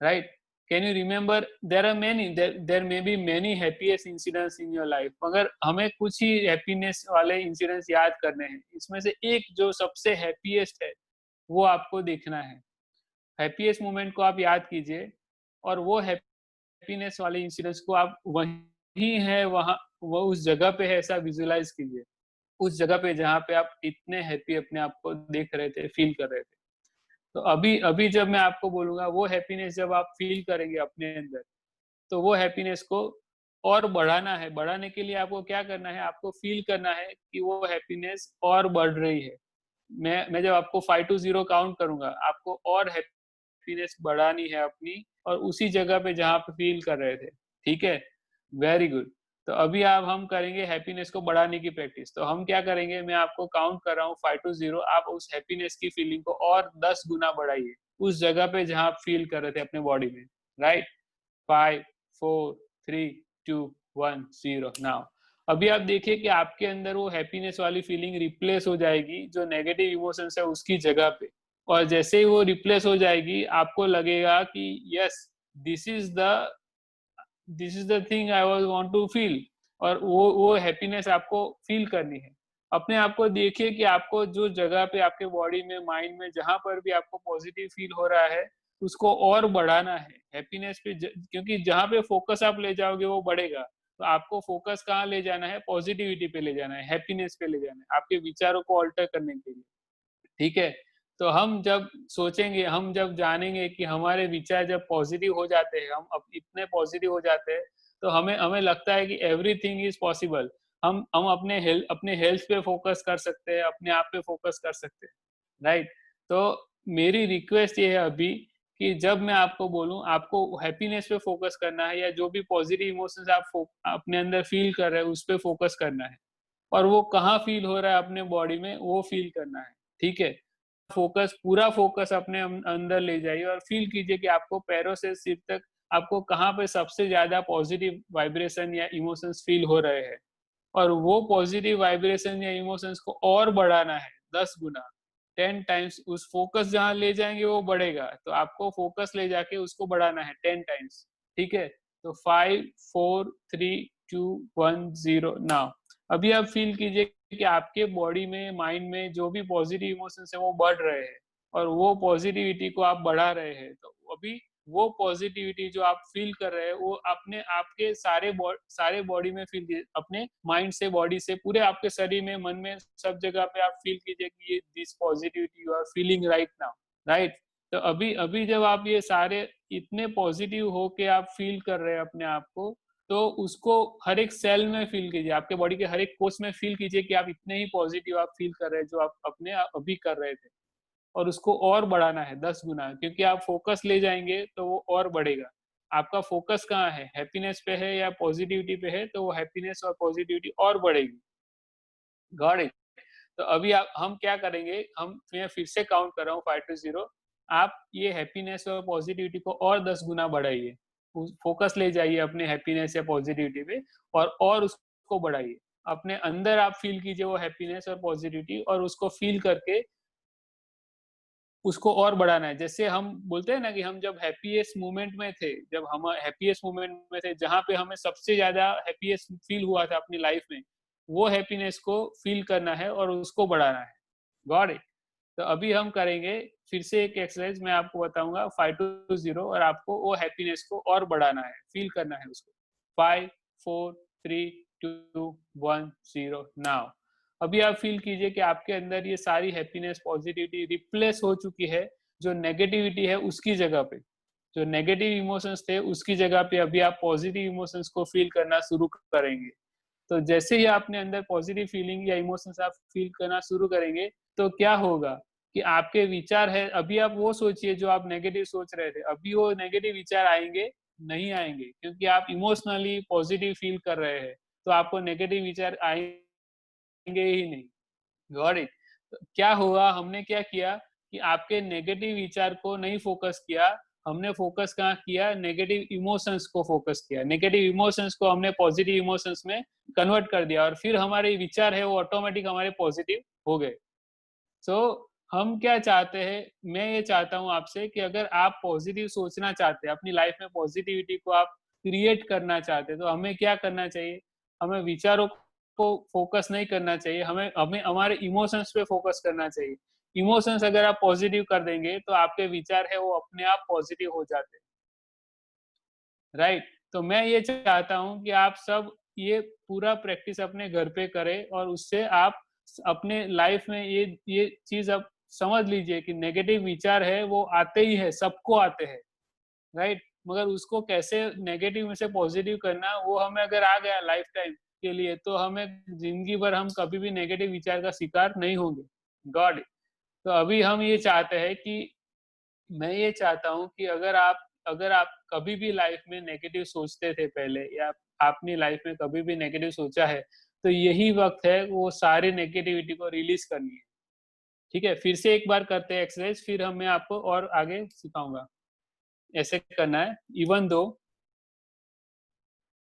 right? Can you remember? There are many, there may be many happiest incidents in your life, मगर हमें कुछ ही हैप्पीनेस वाले इंसिडेंट्स याद करने हैं। इसमें से एक जो सबसे हैप्पीएस्ट है वो आपको देखना है। हैप्पीएस्ट मोमेंट को आप याद कीजिए और वो हैप्पीनेस वाले इंसिडेंट्स को आप वहीं है वहाँ, वो उस जगह पे है ऐसा विजुअलाइज कीजिए, उस जगह पे जहाँ पे आप इतने हैप्पी अपने आप को देख रहे थे, फील कर रहे थे। तो अभी अभी जब मैं आपको बोलूंगा वो हैप्पीनेस जब आप फील करेंगे अपने अंदर, तो वो हैप्पीनेस को और बढ़ाना है। बढ़ाने के लिए आपको क्या करना है? आपको फील करना है कि वो हैप्पीनेस और बढ़ रही है। मैं जब आपको 5 to 0 काउंट करूंगा, आपको और हैप्पीनेस बढ़ानी है अपनी, और उसी जगह पे जहाँ पे फील कर रहे थे। ठीक है, वेरी गुड। तो अभी आप हम करेंगे हैप्पीनेस को बढ़ाने की प्रैक्टिस। तो हम क्या करेंगे, मैं आपको काउंट कर रहा हूँ 5 to 0, आप उस हैप्पीनेस की फीलिंग को और 10 गुना बढ़ाइए उस जगह पे जहाँ आप फील कर रहे थे अपने बॉडी में, राइट? 5 4 3 2 1 0 नाउ। अभी आप देखिए कि आपके अंदर वो हैप्पीनेस वाली फीलिंग रिप्लेस हो जाएगी जो नेगेटिव इमोशंस है उसकी जगह पे, और जैसे ही वो रिप्लेस हो जाएगी आपको लगेगा कि yes, this is the this is the thing I was want to feel, और वो हैप्पीनेस आपको फील करनी है। अपने आप को देखिए कि आपको जो जगह पे आपके बॉडी में, माइंड में, जहां पर भी आपको पॉजिटिव फील हो रहा है उसको और बढ़ाना है हैप्पीनेस पे, क्योंकि जहां पे फोकस आप ले जाओगे वो बढ़ेगा। तो आपको फोकस कहाँ ले जाना है? पॉजिटिविटी पे ले जाना है, हैप्पीनेस पे ले जाना है, आपके विचारों को ऑल्टर करने के लिए। ठीक है, तो हम जब सोचेंगे, हम जब जानेंगे कि हमारे विचार जब पॉजिटिव हो जाते हैं, हम अब इतने पॉजिटिव हो जाते हैं, तो हमें हमें लगता है कि एवरीथिंग इज पॉसिबल। हम अपने हेल्थ पे फोकस कर सकते हैं, अपने आप पे फोकस कर सकते हैं, राइट? तो मेरी रिक्वेस्ट ये है अभी कि जब मैं आपको बोलूं आपको हैप्पीनेस पे फोकस करना है, या जो भी पॉजिटिव इमोशंस आप अपने अंदर फील कर रहे हैं उस पे फोकस करना है, और वो कहाँ फील हो रहा है अपने बॉडी में वो फील करना है। ठीक है, पूरा फोकस अपने अंदर ले जाइए और फील कीजिए कि आपको पैरों से सिर तक आपको कहाँ पे सबसे ज्यादा पॉजिटिव वाइब्रेशन या इमोशंस फील हो रहे हैं, और वो पॉजिटिव वाइब्रेशन या इमोशंस को और बढ़ाना है 10 गुना, 10 टाइम्स। उस फोकस जहां ले जाएंगे वो बढ़ेगा, तो आपको फोकस ले जाके उसको बढ़ाना है 10 टाइम्स। ठीक है, तो 5 4 3 2 1 0 नाउ। अभी आप फील कीजिए कि आपके बॉडी में, माइंड में जो भी पॉजिटिव इमोशंस है वो बढ़ रहे हैं, और वो पॉजिटिविटी को आप बढ़ा रहे हैं। तो अभी वो पॉजिटिविटी जो आप फील कर रहे हैं वो अपने आपके सारे बॉडी में फील कीजिए, अपने माइंड से, बॉडी से, पूरे आपके शरीर में, मन में, सब जगह पे आप फील कीजिए कि ये this positivity you are feeling right now, right? तो अभी अभी जब आप ये सारे इतने पॉजिटिव होके आप फील कर रहे हैं अपने आप को, तो उसको हर एक सेल में फील कीजिए, आपके बॉडी के हर एक कोष में फील कीजिए कि आप इतने ही पॉजिटिव आप फील कर रहे हैं जो आप अपने अभी कर रहे थे, और उसको और बढ़ाना है 10 गुना, क्योंकि आप फोकस ले जाएंगे तो वो और बढ़ेगा। आपका फोकस कहाँ है? हैप्पीनेस पे है या पॉजिटिविटी पे है, तो वो हैप्पीनेस और पॉजिटिविटी और बढ़ेगी। Got it? तो अभी हम क्या करेंगे, मैं फिर से काउंट कर रहा हूँ 5 to 0। आप ये हैप्पीनेस और पॉजिटिविटी को और 10 गुना बढ़ाइए, फोकस ले जाइए अपने हैप्पीनेस या पॉजिटिविटी पे, और उसको बढ़ाइए। अपने अंदर आप फील कीजिए वो हैप्पीनेस और पॉजिटिविटी, और उसको फील करके उसको और बढ़ाना है। जैसे हम बोलते हैं ना कि हम जब हैप्पीएस्ट मोमेंट में थे, जब हम हैप्पीएस्ट मोमेंट में थे जहाँ पे हमें सबसे ज्यादा हैप्पीएस्ट फील हुआ था अपनी लाइफ में, वो हैप्पीनेस को फील करना है और उसको बढ़ाना है। Got it? तो अभी हम करेंगे फिर से एक एक्सरसाइज, मैं आपको बताऊंगा 5 to 0, और आपको वो हैप्पीनेस को और बढ़ाना है, फील करना है उसको। 5 4 3 2 1 0 नाउ। अभी आप फील कीजिए कि आपके अंदर ये सारी हैप्पीनेस, पॉजिटिविटी रिप्लेस हो चुकी है, जो नेगेटिविटी है उसकी जगह पे, जो नेगेटिव इमोशंस थे उसकी जगह पे अभी आप पॉजिटिव इमोशंस को फील करना शुरू करेंगे। तो जैसे ही आपने अंदर पॉजिटिव फीलिंग या इमोशंस आप फील करना शुरू करेंगे, तो क्या होगा कि आपके विचार है, अभी आप वो सोचिए जो आप नेगेटिव सोच रहे थे, अभी वो नेगेटिव विचार आएंगे नहीं? आएंगे, क्योंकि आप इमोशनली पॉजिटिव फील कर रहे हैं, तो आपको नेगेटिव विचार आएंगे ही नहीं। Got it? तो क्या हुआ, हमने क्या किया कि आपके नेगेटिव विचार को नहीं फोकस किया, हमने फोकस कहाँ किया? नेगेटिव इमोशंस को फोकस किया। नेगेटिव इमोशंस को हमने पॉजिटिव इमोशंस में कन्वर्ट कर दिया, और फिर हमारे विचार है वो ऑटोमेटिक हमारे पॉजिटिव हो गए। सो हम क्या चाहते हैं, मैं ये चाहता हूँ आपसे कि अगर आप पॉजिटिव सोचना चाहते हैं, अपनी लाइफ में पॉजिटिविटी को आप क्रिएट करना चाहते हैं, तो हमें क्या करना चाहिए? हमें विचारों को फोकस नहीं करना चाहिए, हमें हमें हमारे इमोशंस पे फोकस करना चाहिए। इमोशंस अगर आप पॉजिटिव कर देंगे तो आपके विचार है वो अपने आप पॉजिटिव हो जाते हैं, राइट? तो मैं ये चाहता हूँ कि आप सब ये पूरा प्रैक्टिस अपने घर पे करें और उससे आप अपने लाइफ में ये चीज आप समझ लीजिए कि नेगेटिव विचार है वो आते ही है, सबको आते हैं, राइट? मगर उसको कैसे नेगेटिव में से पॉजिटिव करना, वो हमें अगर आ गया लाइफ टाइम के लिए, तो हमें जिंदगी भर हम कभी भी नेगेटिव विचार का शिकार नहीं होंगे। गॉड। तो अभी हम ये चाहते हैं कि मैं ये चाहता हूँ कि अगर आप कभी भी लाइफ में नेगेटिव सोचते थे पहले, या आपने लाइफ में कभी भी नेगेटिव सोचा है, तो यही वक्त है वो सारी नेगेटिविटी को रिलीज करनी है। ठीक है, फिर से एक बार करते हैं एक्सरसाइज, फिर मैं आपको और आगे सिखाऊंगा। ऐसे करना है, इवन दो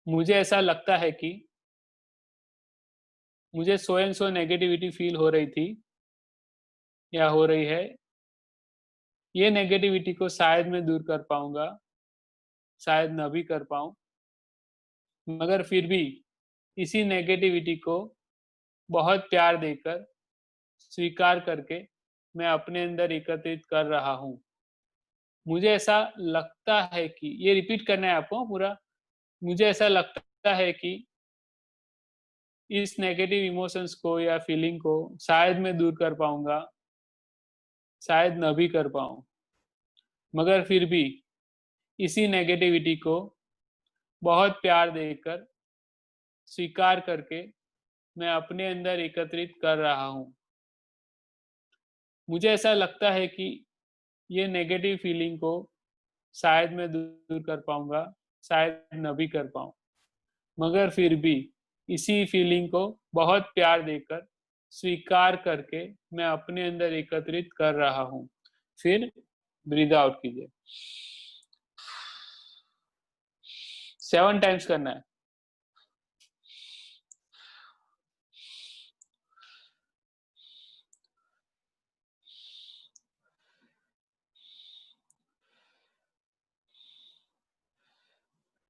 मुझे ऐसा लगता है कि मुझे so and so negativity feel हो रही थी या हो रही है, ये नेगेटिविटी को शायद मैं दूर कर पाऊंगा, शायद न भी कर पाऊं, मगर फिर भी इसी नेगेटिविटी को बहुत प्यार देकर, स्वीकार करके मैं अपने अंदर एकत्रित कर रहा हूँ। मुझे ऐसा लगता है कि ये रिपीट करना है आपको पूरा। मुझे ऐसा लगता है कि इस नेगेटिव इमोशंस को या फीलिंग को शायद मैं दूर कर पाऊंगा, शायद न भी कर पाऊं, मगर फिर भी इसी नेगेटिविटी को बहुत प्यार देकर, स्वीकार करके मैं अपने अंदर एकत्रित कर रहा हूँ। मुझे ऐसा लगता है कि ये नेगेटिव फीलिंग को शायद मैं दूर कर पाऊंगा, शायद न भी कर पाऊं, मगर फिर भी इसी फीलिंग को बहुत प्यार देकर, स्वीकार करके मैं अपने अंदर एकत्रित कर रहा हूँ। फिर ब्रीद आउट कीजिए, 7 टाइम्स करना है।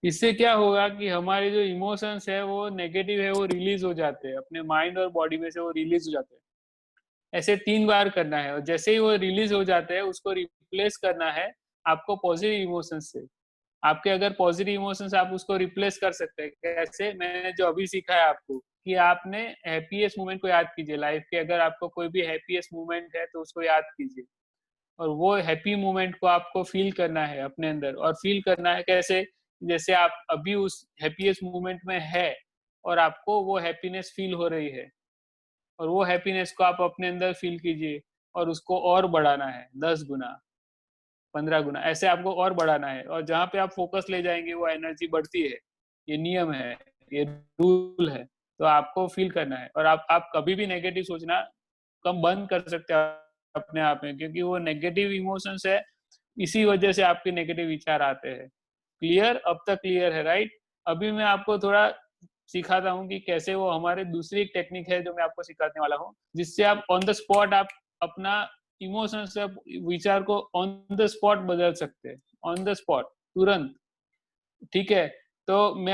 इससे क्या होगा कि हमारे जो इमोशंस है वो नेगेटिव है वो रिलीज हो जाते हैं, अपने माइंड और बॉडी में से वो रिलीज हो जाते हैं। ऐसे 3 बार करना है, और जैसे ही वो रिलीज हो जाते हैं उसको रिप्लेस करना है आपको पॉजिटिव इमोशंस से। आपके अगर पॉजिटिव इमोशंस, आप उसको रिप्लेस कर सकते हैं। कैसे? मैंने जो अभी सीखा है आपको, कि आपने हैप्पीएस्ट मोमेंट को याद कीजिए लाइफ के। अगर आपको कोई भी हैप्पीएस्ट मोमेंट है तो उसको याद कीजिए, और वो हैप्पी मोमेंट को आपको फील करना है अपने अंदर। और फील करना है कैसे? जैसे आप अभी उस हैप्पीएस्ट मोमेंट में है और आपको वो हैप्पीनेस फील हो रही है, और वो हैप्पीनेस को आप अपने अंदर फील कीजिए, और उसको और बढ़ाना है 10 गुना, 15 गुना, ऐसे आपको और बढ़ाना है। और जहाँ पे आप फोकस ले जाएंगे वो एनर्जी बढ़ती है। ये नियम है, ये रूल है। तो आपको फील करना है, और आप कभी भी नेगेटिव सोचना कम बंद कर सकते हैं अपने आप में, क्योंकि वो नेगेटिव इमोशंस है, इसी वजह से आपके नेगेटिव विचार आते हैं। क्लियर? अब तक क्लियर है, राइट? अभी मैं आपको थोड़ा सिखाता हूँ कि कैसे वो, हमारे दूसरी एक टेक्निक है जो मैं आपको सिखाने वाला हूँ, जिससे आप ऑन द स्पॉट आप अपना इमोशन से विचार को ऑन द स्पॉट बदल सकते हैं, ऑन द स्पॉट, तुरंत। ठीक है? तो मैं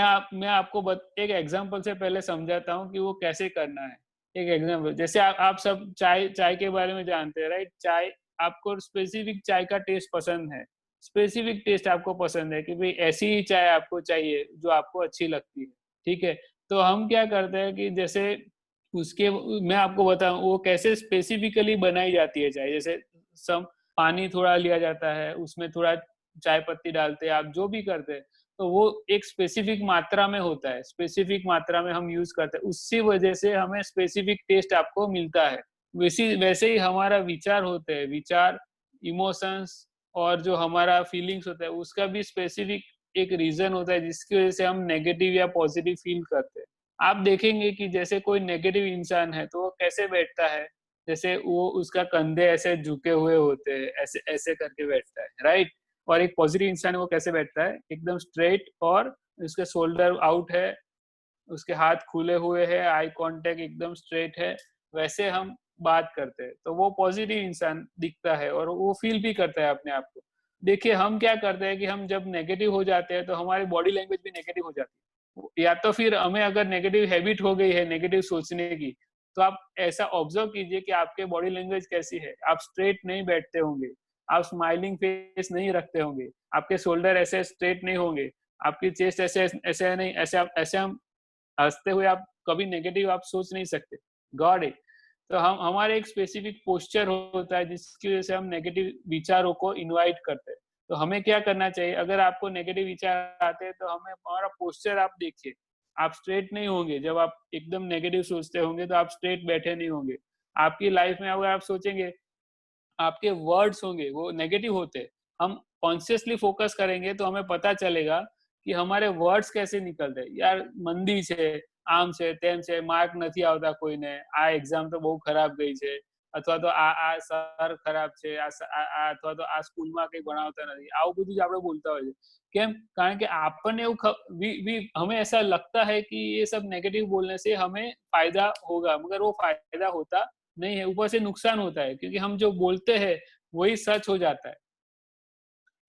आपको एक एग्जांपल से पहले समझाता हूँ कि वो कैसे करना है। एक एग्जांपल, जैसे आप सब चाय चाय के बारे में जानते हैं, राइट? चाय, आपको स्पेसिफिक चाय का टेस्ट पसंद है, स्पेसिफिक टेस्ट आपको पसंद है कि भाई ऐसी ही चाय आपको चाहिए जो आपको अच्छी लगती है। ठीक है? तो हम क्या करते हैं कि जैसे उसके, मैं आपको बताऊं वो कैसे स्पेसिफिकली बनाई जाती है चाय। जैसे सब पानी थोड़ा लिया जाता है, उसमें थोड़ा चाय पत्ती डालते हैं, आप जो भी करते हैं, तो वो एक स्पेसिफिक मात्रा में होता है, स्पेसिफिक मात्रा में हम यूज करते हैं, उसी वजह से हमें स्पेसिफिक टेस्ट आपको मिलता है। वैसे ही हमारा विचार होते हैं, विचार, इमोशंस, और जो हमारा फीलिंग्स होता है उसका भी स्पेसिफिक एक रीजन होता है जिसकी वजह से हम नेगेटिव या पॉजिटिव फील करते हैं। आप देखेंगे कि जैसे कोई नेगेटिव इंसान है तो वो कैसे बैठता है, जैसे वो, उसका कंधे ऐसे झुके हुए होते हैं, ऐसे ऐसे करके बैठता है, राइट? और एक पॉजिटिव इंसान है वो कैसे बैठता है? एकदम स्ट्रेट, और उसके शोल्डर आउट है, उसके हाथ खुले हुए हैं, आई कांटेक्ट एकदम स्ट्रेट है। वैसे हम बात करते हैं तो वो पॉजिटिव इंसान दिखता है और वो फील भी करता है अपने आप को। देखिए हम क्या करते हैं कि हम जब नेगेटिव हो जाते हैं तो हमारी बॉडी लैंग्वेज भी नेगेटिव हो जाती है। या तो फिर हमें अगर नेगेटिव हैबिट हो गई है नेगेटिव सोचने की, तो आप ऐसा ऑब्जर्व कीजिए कि आपके बॉडी लैंग्वेज कैसी है। आप स्ट्रेट नहीं बैठते होंगे, आप स्माइलिंग फेस नहीं रखते होंगे, आपके शोल्डर ऐसे स्ट्रेट नहीं होंगे, आपकी चेस्ट ऐसे ऐसे नहीं, ऐसे हम हंसते हुए आप कभी नेगेटिव आप सोच नहीं सकते। God it. तो हम हमारे एक स्पेसिफिक पोस्चर होता है जिसकी वजह से हम नेगेटिव विचारों को इनवाइट करते हैं। तो हमें क्या करना चाहिए, अगर आपको नेगेटिव विचार आते हैं तो हमें हमारा पोस्चर आप देखिए। आप स्ट्रेट नहीं होंगे, जब आप एकदम नेगेटिव सोचते होंगे तो आप स्ट्रेट बैठे नहीं होंगे। आपकी लाइफ में अगर आप सोचेंगे, आपके वर्ड्स होंगे वो नेगेटिव होते हैं। हम कॉन्शियसली फोकस करेंगे तो हमें पता चलेगा कि हमारे वर्ड्स कैसे निकलते हैं। यार मंदी છે, આમ છે, તેમ છે, માર્ક નથી આવતા કોઈને, આ એક્ઝામ તો બહુ ખરાબ ગઈ છે, અથવા તો આ સર ખરાબ છે, અથવા તો આ સ્કૂલમાં કંઈ ભણાવતા નથી, આવું બધું જ આપણે બોલતા હોય છે। કેમ? કારણ કે આપણને हमें ऐसा लगता है कि ये सब नेगेटिव बोलने से हमें फायदा होगा, मगर वो फायदा होता नहीं है, ऊपर से नुकसान होता है, क्योंकि हम जो बोलते हैं वही सच हो जाता है।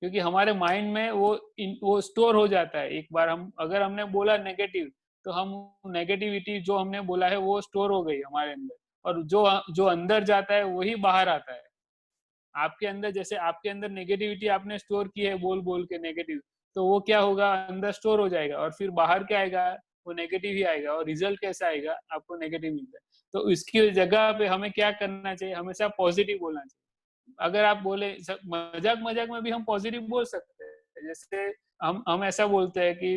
क्योंकि हमारे माइंड में वो स्टोर हो जाता है। एक बार हम अगर हमने बोला नेगेटिव, तो हम नेगेटिविटी जो हमने बोला है वो स्टोर हो गई हमारे अंदर, और जो जो अंदर जाता है वही बाहर आता है। आपके अंदर, जैसे आपके अंदर नेगेटिविटी आपने स्टोर की है बोल बोल के नेगेटिव, तो वो क्या होगा, अंदर स्टोर हो जाएगा और फिर बाहर क्या आएगा, वो नेगेटिव ही आएगा, और रिजल्ट कैसा आएगा, आपको नेगेटिव मिलता है। तो इसकी जगह पे हमें क्या करना चाहिए, हमेशा पॉजिटिव बोलना चाहिए। अगर आप बोले मजाक मजाक में भी हम पॉजिटिव बोल सकते हैं। जैसे हम ऐसा बोलते हैं कि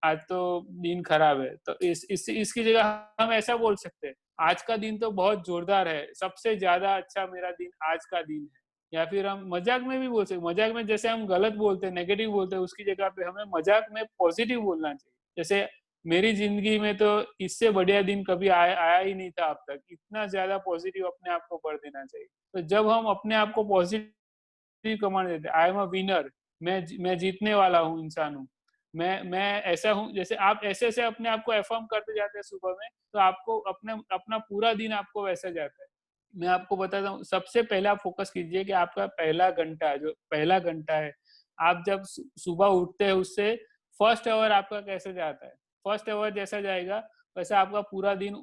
आज तो दिन खराब है, तो इसकी जगह हम ऐसा बोल सकते हैं, आज का दिन तो बहुत जोरदार है, सबसे ज्यादा अच्छा मेरा दिन आज का दिन है। या फिर हम मजाक में भी बोल सकते, मजाक में जैसे हम गलत बोलते हैं, नेगेटिव बोलते हैं, उसकी जगह पे हमें मजाक में पॉजिटिव बोलना चाहिए। जैसे मेरी जिंदगी में तो इससे बढ़िया दिन कभी आया ही नहीं था अब तक, इतना ज्यादा पॉजिटिव अपने आप को कर देना चाहिए। तो जब हम अपने आप को पॉजिटिव कमांड देते हैं, आई एम अ विनर, मैं जीतने वाला हूँ, इंसान हूँ, मैं ऐसा हूँ, जैसे आप ऐसे ऐसे अपने आप को अफर्म करते जाते हैं सुबह में, तो आपको अपना पूरा दिन आपको वैसा जाता है। मैं आपको बताता हूँ, सबसे पहले आप फोकस कीजिए कि आपका पहला घंटा है, आप जब सुबह उठते हैं उससे फर्स्ट आवर आपका कैसे जाता है। फर्स्ट आवर जैसा जाएगा वैसा आपका पूरा दिन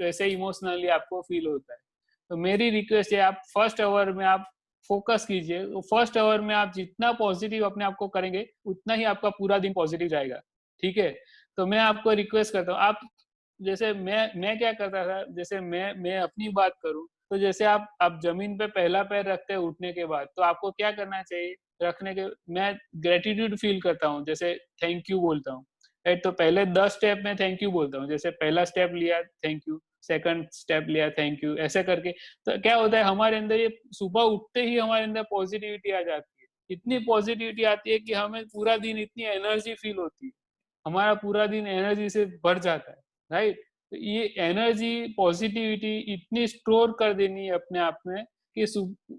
वैसे इमोशनली आपको फील होता है। तो मेरी रिक्वेस्ट है, आप फर्स्ट आवर में आप फोकस कीजिए। फर्स्ट आवर में आप जितना पॉजिटिव अपने आप को करेंगे उतना ही आपका पूरा दिन पॉजिटिव जाएगा। ठीक है? तो मैं आपको रिक्वेस्ट करता हूँ, आप जैसे मैं क्या करता था, जैसे मैं अपनी बात करूँ, तो जैसे आप जमीन पे पहला पैर रखते हैं उठने के बाद, तो आपको क्या करना चाहिए, रखने के मैं ग्रेटिट्यूड फील करता हूँ, जैसे थैंक यू बोलता हूँ। राइट? तो पहले 10 स्टेप में थैंक यू बोलता हूँ, जैसे पहला स्टेप लिया थैंक यू, सेकंड स्टेप लिया थैंक यू, ऐसे करके। तो क्या होता है, हमारे अंदर ये सुबह उठते ही हमारे अंदर पॉजिटिविटी आ जाती है। इतनी पॉजिटिविटी आती है कि हमें पूरा दिन इतनी एनर्जी फील होती है, हमारा पूरा दिन एनर्जी से भर जाता है। राइट? तो ये एनर्जी पॉजिटिविटी इतनी स्टोर कर देनी है अपने आप में कि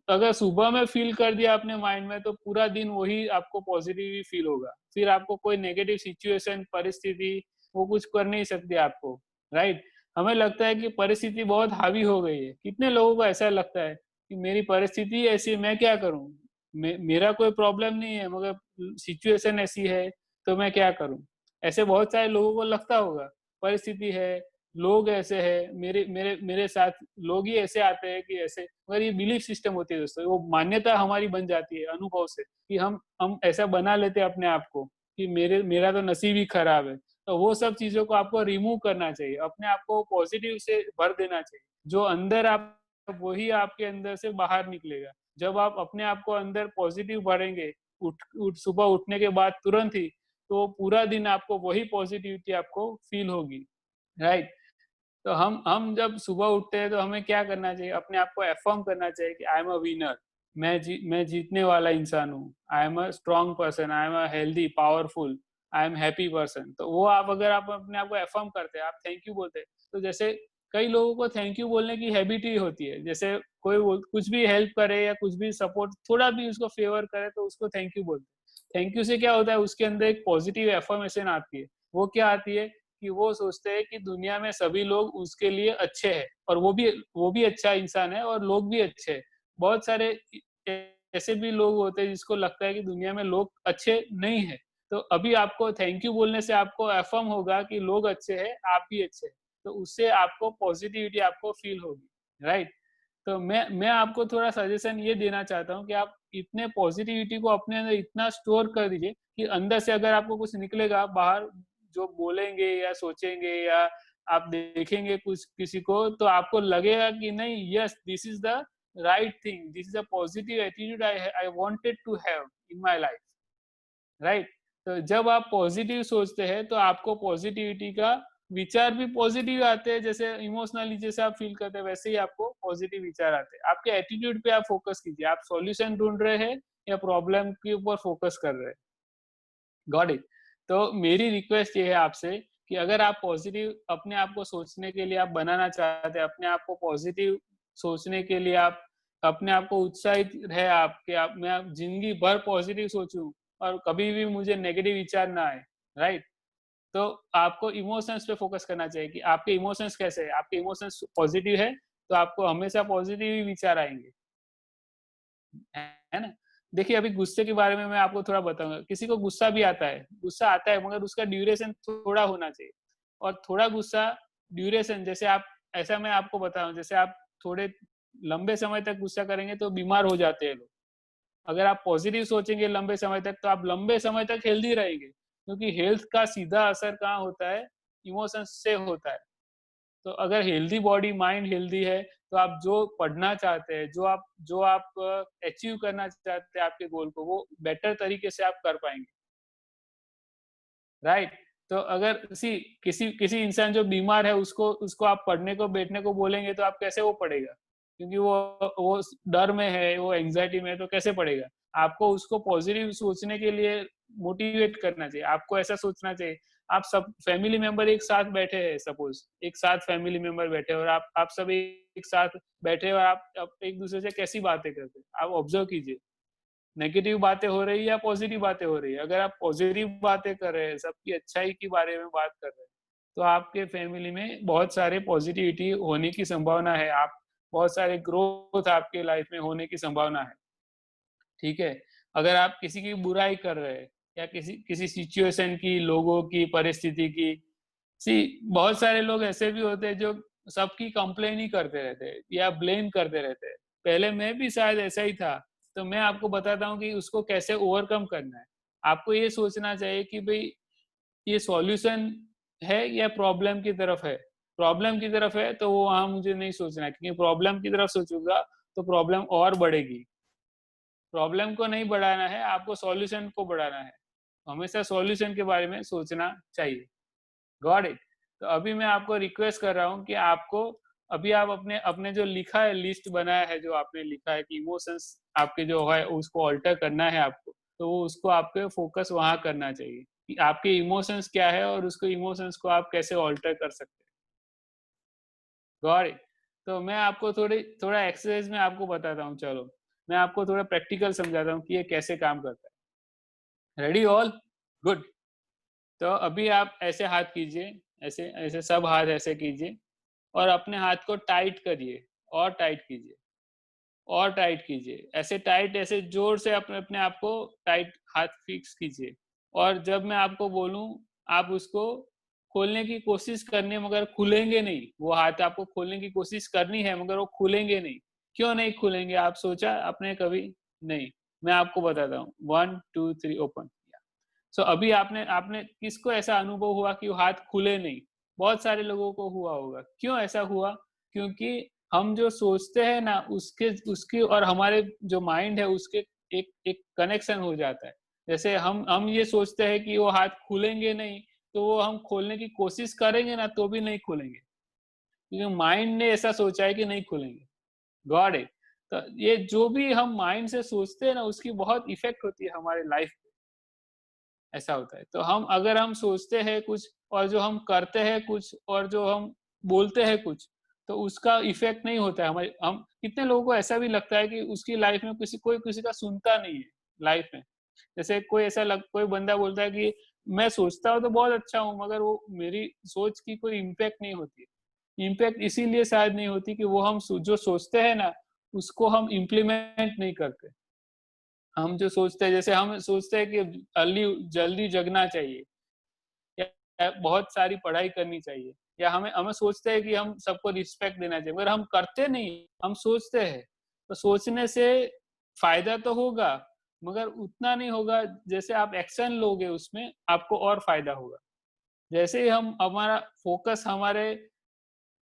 अगर सुबह में फील कर दिया अपने माइंड में, तो पूरा दिन वही आपको पॉजिटिव ही फील होगा। फिर आपको कोई नेगेटिव सिचुएशन, परिस्थिति वो कुछ कर नहीं सकती आपको। राइट? हमें लगता है कि परिस्थिति बहुत हावी हो गई है। कितने लोगों को ऐसा लगता है कि मेरी परिस्थिति ऐसी है, मैं क्या करूं, मेरा कोई प्रॉब्लम नहीं है, मगर सिचुएशन ऐसी है तो मैं क्या करूं। ऐसे बहुत सारे लोगों को लगता होगा, परिस्थिति है, लोग ऐसे हैं, मेरे मेरे मेरे साथ लोग ही ऐसे आते हैं कि ऐसे, मगर ये बिलीफ सिस्टम होती है दोस्तों, वो मान्यता हमारी बन जाती है अनुभव से, कि हम ऐसा बना लेते हैं अपने आप को कि मेरा तो नसीब ही खराब है। तो वो सब चीजों को आपको रिमूव करना चाहिए, अपने आप को पॉजिटिव से भर देना चाहिए। जो अंदर आप, वही आपके अंदर से बाहर निकलेगा। जब आप अपने आप को अंदर पॉजिटिव भरेंगे, सुबह उठने के बाद तुरंत ही, तो पूरा दिन आपको वही पॉजिटिविटी आपको फील होगी। राइट? तो हम जब सुबह उठते हैं तो हमें क्या करना चाहिए, अपने आप को अफर्म करना चाहिए कि आई एम अ विनर, मैं जीतने वाला इंसान हूँ, I am a strong person, I am a healthy, powerful, I am happy person. तो वो अगर आप अपने आप को अफर्म करते हैं, आप थैंक यू बोलते हैं, तो जैसे कई लोगों को थैंक यू बोलने की हैबिट ही होती है, जैसे कोई कुछ भी हेल्प करे या कुछ भी सपोर्ट, थोड़ा भी उसको फेवर करे तो उसको थैंक यू बोलते हैं। थैंक यू से क्या होता है, उसके अंदर एक पॉजिटिव एफर्मेशन आती है। वो क्या आती है कि वो सोचते हैं कि दुनिया में सभी लोग उसके लिए अच्छे हैं, और वो भी अच्छा इंसान है और लोग भी अच्छे हैं। बहुत सारे ऐसे भी लोग होते हैं जिसको लगता है कि दुनिया में लोग अच्छे नहीं है, तो अभी आपको थैंक यू बोलने से आपको अफर्म होगा कि लोग अच्छे हैं, आप भी अच्छे हैं, तो उससे आपको पॉजिटिविटी आपको फील होगी, राइट? तो मैं आपको थोड़ा सजेशन ये देना चाहता हूँ कि आप इतने पॉजिटिविटी को अपने अंदर इतना स्टोर कर दीजिए कि अंदर से अगर आपको कुछ निकलेगा बाहर, जो बोलेंगे या सोचेंगे या आप देखेंगे कुछ किसी को, तो आपको लगेगा कि नहीं, yes, this is the right thing, this is a positive attitude I wanted to have in my life, right? तो जब आप पॉजिटिव सोचते हैं तो आपको पॉजिटिविटी का विचार भी पॉजिटिव आते हैं, जैसे इमोशनली जैसे आप फील करते हैं वैसे ही आपको पॉजिटिव विचार आते हैं। आपके एटीट्यूड पे आप फोकस कीजिए, आप सॉल्यूशन ढूंढ रहे हैं या प्रॉब्लम के ऊपर फोकस कर रहे हैं। Got it? तो मेरी रिक्वेस्ट ये है आपसे कि अगर आप पॉजिटिव अपने आप को सोचने के लिए आप बनाना चाहते हैं, अपने आप को पॉजिटिव सोचने के लिए आप अपने आप को उत्साहित है आप कि आप मैं आप जिंदगी भर पॉजिटिव सोचूं और कभी भी मुझे नेगेटिव विचार ना आए, राइट? तो आपको इमोशंस पे फोकस करना चाहिए कि आपके इमोशंस कैसे है। आपके इमोशंस पॉजिटिव है तो आपको हमेशा पॉजिटिव ही विचार आएंगे, है ना? देखिए, अभी गुस्से के बारे में मैं आपको थोड़ा बताऊंगा। किसी को गुस्सा आता है मगर उसका ड्यूरेशन थोड़ा होना चाहिए। और थोड़ा गुस्सा ड्यूरेशन, जैसे आप, ऐसा मैं आपको बताऊं, जैसे आप थोड़े लंबे समय तक गुस्सा करेंगे तो बीमार हो जाते हैं लोग। अगर आप पॉजिटिव सोचेंगे लंबे समय तक तो आप लंबे समय तक हेल्दी रहेंगे, क्योंकि हेल्थ का सीधा असर कहाँ होता है? इमोशंस से होता है। तो अगर हेल्दी बॉडी माइंड हेल्दी है तो आप जो पढ़ना चाहते हैं, जो आप अचीव करना चाहते हैं आपके गोल को, वो बेटर तरीके से आप कर पाएंगे, राइट? तो अगर किसी किसी इंसान जो बीमार है उसको उसको आप पढ़ने को बैठने को बोलेंगे तो आप कैसे वो पढ़ेगा? क्योंकि वो डर में है, वो एंजाइटी में है, तो कैसे पढ़ेगा? आपको उसको पॉजिटिव सोचने के लिए मोटिवेट करना चाहिए। आपको ऐसा सोचना चाहिए, आप सब फैमिली मेंबर एक साथ बैठे हैं, सपोज एक साथ फैमिली मेंबर बैठे हैं और आप सब एक साथ बैठे हैं और आप एक दूसरे से कैसी बातें करते हैं, आप ऑब्जर्व कीजिए। नेगेटिव बातें हो रही है या पॉजिटिव बातें हो रही है? अगर आप पॉजिटिव बातें कर रहे हैं, सबकी अच्छाई के बारे में बात कर रहे हैं, तो आपके फैमिली में बहुत सारे पॉजिटिविटी होने की संभावना है। आप बहुत सारे ग्रोथ आपके लाइफ में होने की संभावना है, ठीक है? अगर आप किसी की बुराई कर रहे हैं या किसी किसी सिचुएशन की, लोगों की, परिस्थिति की, बहुत सारे लोग ऐसे भी होते हैं जो सबकी कंप्लेन ही करते रहते हैं या ब्लेम करते रहते हैं। पहले मैं भी शायद ऐसा ही था, तो मैं आपको बताता हूँ कि उसको कैसे ओवरकम करना है। आपको ये सोचना चाहिए कि भाई ये सॉल्यूशन है या प्रॉब्लम की तरफ है? प्रॉब्लम की तरफ है तो वो वहां मुझे नहीं सोचना है, क्योंकि प्रॉब्लम की तरफ सोचूंगा तो प्रॉब्लम और बढ़ेगी। प्रॉब्लम को नहीं बढ़ाना है, आपको सॉल्यूशन को बढ़ाना है। हमेशा सॉल्यूशन के बारे में सोचना चाहिए। Got it? तो अभी मैं आपको रिक्वेस्ट कर रहा हूँ कि आपको अभी आप अपने अपने जो लिखा है, लिस्ट बनाया है, जो आपने लिखा है कि इमोशंस आपके जो है उसको अल्टर करना है आपको, तो वो उसको आपके फोकस वहां करना चाहिए कि आपके इमोशंस क्या है और उसको इमोशंस को आप कैसे अल्टर कर सकते हैं। Got it? तो मैं आपको थोड़ा एक्सरसाइज में आपको बताता हूँ। चलो, मैं आपको थोड़ा प्रैक्टिकल समझाता हूँ कि ये कैसे काम करता है। Ready all? गुड। तो अभी आप ऐसे हाथ कीजिए, ऐसे ऐसे सब हाथ ऐसे कीजिए और अपने हाथ को टाइट करिए और टाइट कीजिए और टाइट कीजिए। ऐसे टाइट, ऐसे जोर से अपने अपने आप को टाइट हाथ फिक्स कीजिए। और जब मैं आपको बोलूं, आप उसको खोलने की कोशिश करनी है मगर खुलेंगे नहीं। वो हाथ आपको खोलने की कोशिश करनी है मगर वो खुलेंगे नहीं। क्यों नहीं खुलेंगे? आप सोचा आपने कभी? नहीं। मैं आपको बताता हूँ। 1 2 3 ओपन। सो अभी आपने आपने किसको ऐसा अनुभव हुआ कि वो हाथ खुले नहीं? बहुत सारे लोगों को हुआ होगा। क्यों ऐसा हुआ? क्योंकि हम जो सोचते हैं ना, उसके उसकी और हमारे जो माइंड है उसके एक एक कनेक्शन हो जाता है। जैसे हम ये सोचते हैं कि वो हाथ खुलेंगे नहीं, तो वो हम खोलने की कोशिश करेंगे ना तो भी नहीं खुलेंगे, क्योंकि माइंड ने ऐसा सोचा है कि नहीं खुलेंगे। Got it? तो ये जो भी हम माइंड से सोचते हैं ना, उसकी बहुत इफेक्ट होती है हमारे लाइफ, ऐसा होता है। तो अगर हम सोचते हैं कुछ और जो हम करते हैं कुछ और जो हम बोलते हैं कुछ, तो उसका इफेक्ट नहीं होता है हमारे। हम कितने लोगों को ऐसा भी लगता है कि उसकी लाइफ में कोई किसी का सुनता नहीं है लाइफ में। जैसे कोई बंदा बोलता है कि मैं सोचता हूँ तो बहुत अच्छा हूँ मगर वो मेरी सोच की कोई इम्पैक्ट नहीं होती है। इम्पैक्ट इसीलिए शायद नहीं होती कि वो हम जो सोचते हैं ना उसको हम इम्प्लीमेंट नहीं करते। हम जो सोचते हैं, जैसे हम सोचते हैं कि जल्दी जगना चाहिए या बहुत सारी पढ़ाई करनी चाहिए, या हमें हमें सोचते हैं कि हम सबको रिस्पेक्ट देना चाहिए, मगर हम करते नहीं, हम सोचते हैं। तो सोचने से फायदा तो होगा, मगर उतना नहीं होगा। जैसे आप एक्शन लोगे उसमें आपको और फायदा होगा। जैसे ही हम हमारा फोकस हमारे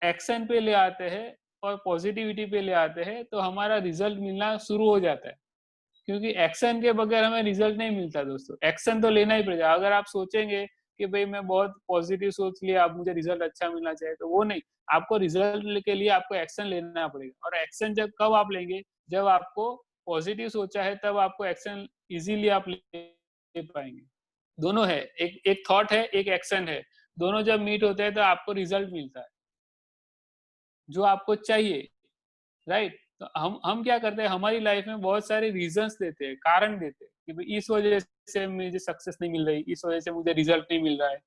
एक्शन पे ले आते हैं और पॉजिटिविटी पे ले आते हैं, तो हमारा रिजल्ट मिलना शुरू हो जाता है। क्योंकि एक्शन के बगैर हमें रिजल्ट नहीं मिलता दोस्तों, एक्शन तो लेना ही पड़ेगा। अगर आप सोचेंगे कि भाई मैं बहुत पॉजिटिव सोच लिया, अब मुझे रिजल्ट अच्छा मिलना चाहिए, तो वो नहीं। आपको रिजल्ट के लिए आपको एक्शन लेना पड़ेगा। और एक्शन जब कब आप लेंगे, जब आपको पॉजिटिव सोचा है, तब आपको एक्शन इजीली आप ले पाएंगे। दोनों है, एक एक थॉट है, एक एक्शन है, दोनों जब मीट होते हैं तो आपको रिजल्ट मिलता है जो आपको चाहिए, राइट। तो हम क्या करते हैं, हमारी लाइफ में बहुत सारे रीजंस देते हैं, कारण देते हैं कि भाई इस वजह से मुझे सक्सेस नहीं मिल रही, इस वजह से मुझे रिजल्ट नहीं मिल रहा है,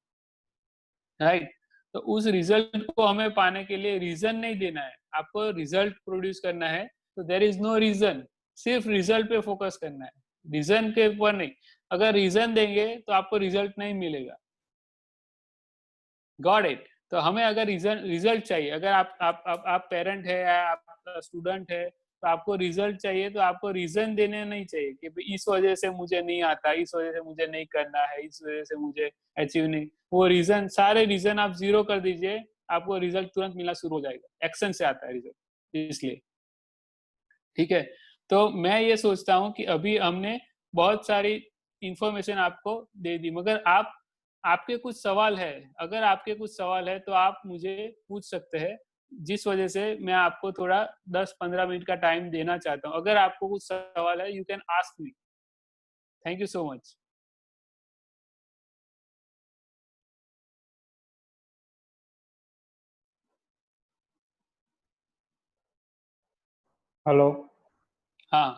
राइट। तो उस रिजल्ट को हमें पाने के लिए रीजन नहीं देना है, आपको रिजल्ट प्रोड्यूस करना है। तो देयर इज नो रीजन, सिर्फ रिजल्ट पे फोकस करना है, रीजन के ऊपर नहीं। अगर रीजन देंगे तो आपको रिजल्ट नहीं मिलेगा। Got it. तो हमें अगर रिजल्ट चाहिए, अगर आप पेरेंट है या आप स्टूडेंट है, तो आपको रिजल्ट चाहिए, तो आपको रीजन देने नहीं चाहिए कि इस वजह से मुझे नहीं आता, इस वजह से मुझे नहीं करना है, इस वजह से मुझे अचीव नहीं। वो रीजन, सारे रीजन आप जीरो कर दीजिए, आपको रिजल्ट तुरंत मिलना शुरू हो जाएगा। एक्शन से आता है रिजल्ट, इसलिए। ठीक है। तो मैं ये सोचता हूँ कि अभी हमने बहुत सारी इंफॉर्मेशन आपको दे दी, मगर आपके कुछ सवाल है, अगर आपके कुछ सवाल है तो आप मुझे पूछ सकते हैं, जिस वजह से मैं आपको थोड़ा 10-15 मिनट का टाइम देना चाहता हूँ। अगर आपको कुछ सवाल है, you can ask me. Thank you so much. Hello. हाँ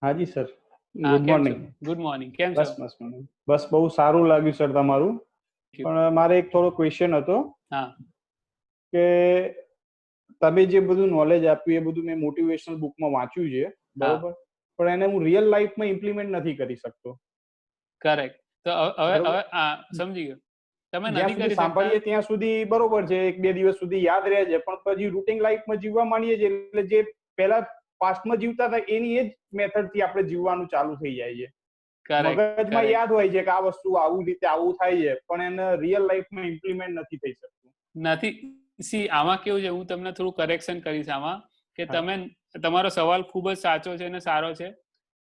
हाँ जी સર, हाँ, ગુડ કેમ છો? મોર્નિંગ. ગુડ મોર્નિંગ, કેમ છો? બસ બસ બસ બહુ સારું લાગ્યું સર તમારું. પણ મારે એક થોડો ક્વેશ્ચન હતો હા કે તમે જે બધું નોલેજ આપ્યું એ બધું મેં મોટિવેશનલ બુકમાં વાંચ્યું છે, બરોબર, પણ એને હું રિયલ લાઈફમાં ઇમ્પ્લિમેન્ટ નથી કરી શકતો. કરેક્ટ. તો હવે બરોબર. હવે હા, સમજી ગયો. તમે જ્યાં નથી સુધી કરી શકતા. સાંભળીએ ત્યાં સુધી બરોબર છે, 1-2 દિવસ સુધી યાદ રહે છે, પણ પછી રૂટીન લાઈફમાં જીવવા માંડીએ છીએ એટલે જે પહેલા પાસ્ટમાં જીવતા હતા એની એ જ મેથડથી આપણે જીવવાનું ચાલુ થઈ જાય છે. કરેક્ટ મગજમાં કરેક્ટ યાદ હોય છે કે આ વસ્તુ આવું રીતે આવું થાય છે, પણ એને રિયલ લાઈફમાં ઇમ્પ્લિમેન્ટ નથી થઈ શકતું. નથી. સી આમાં કેવું છે, હું તમને થોડું કરેક્શન કરીશ આમાં, કે હા. તમે, તમારો સવાલ ખૂબ જ સાચો છે અને સારો છે.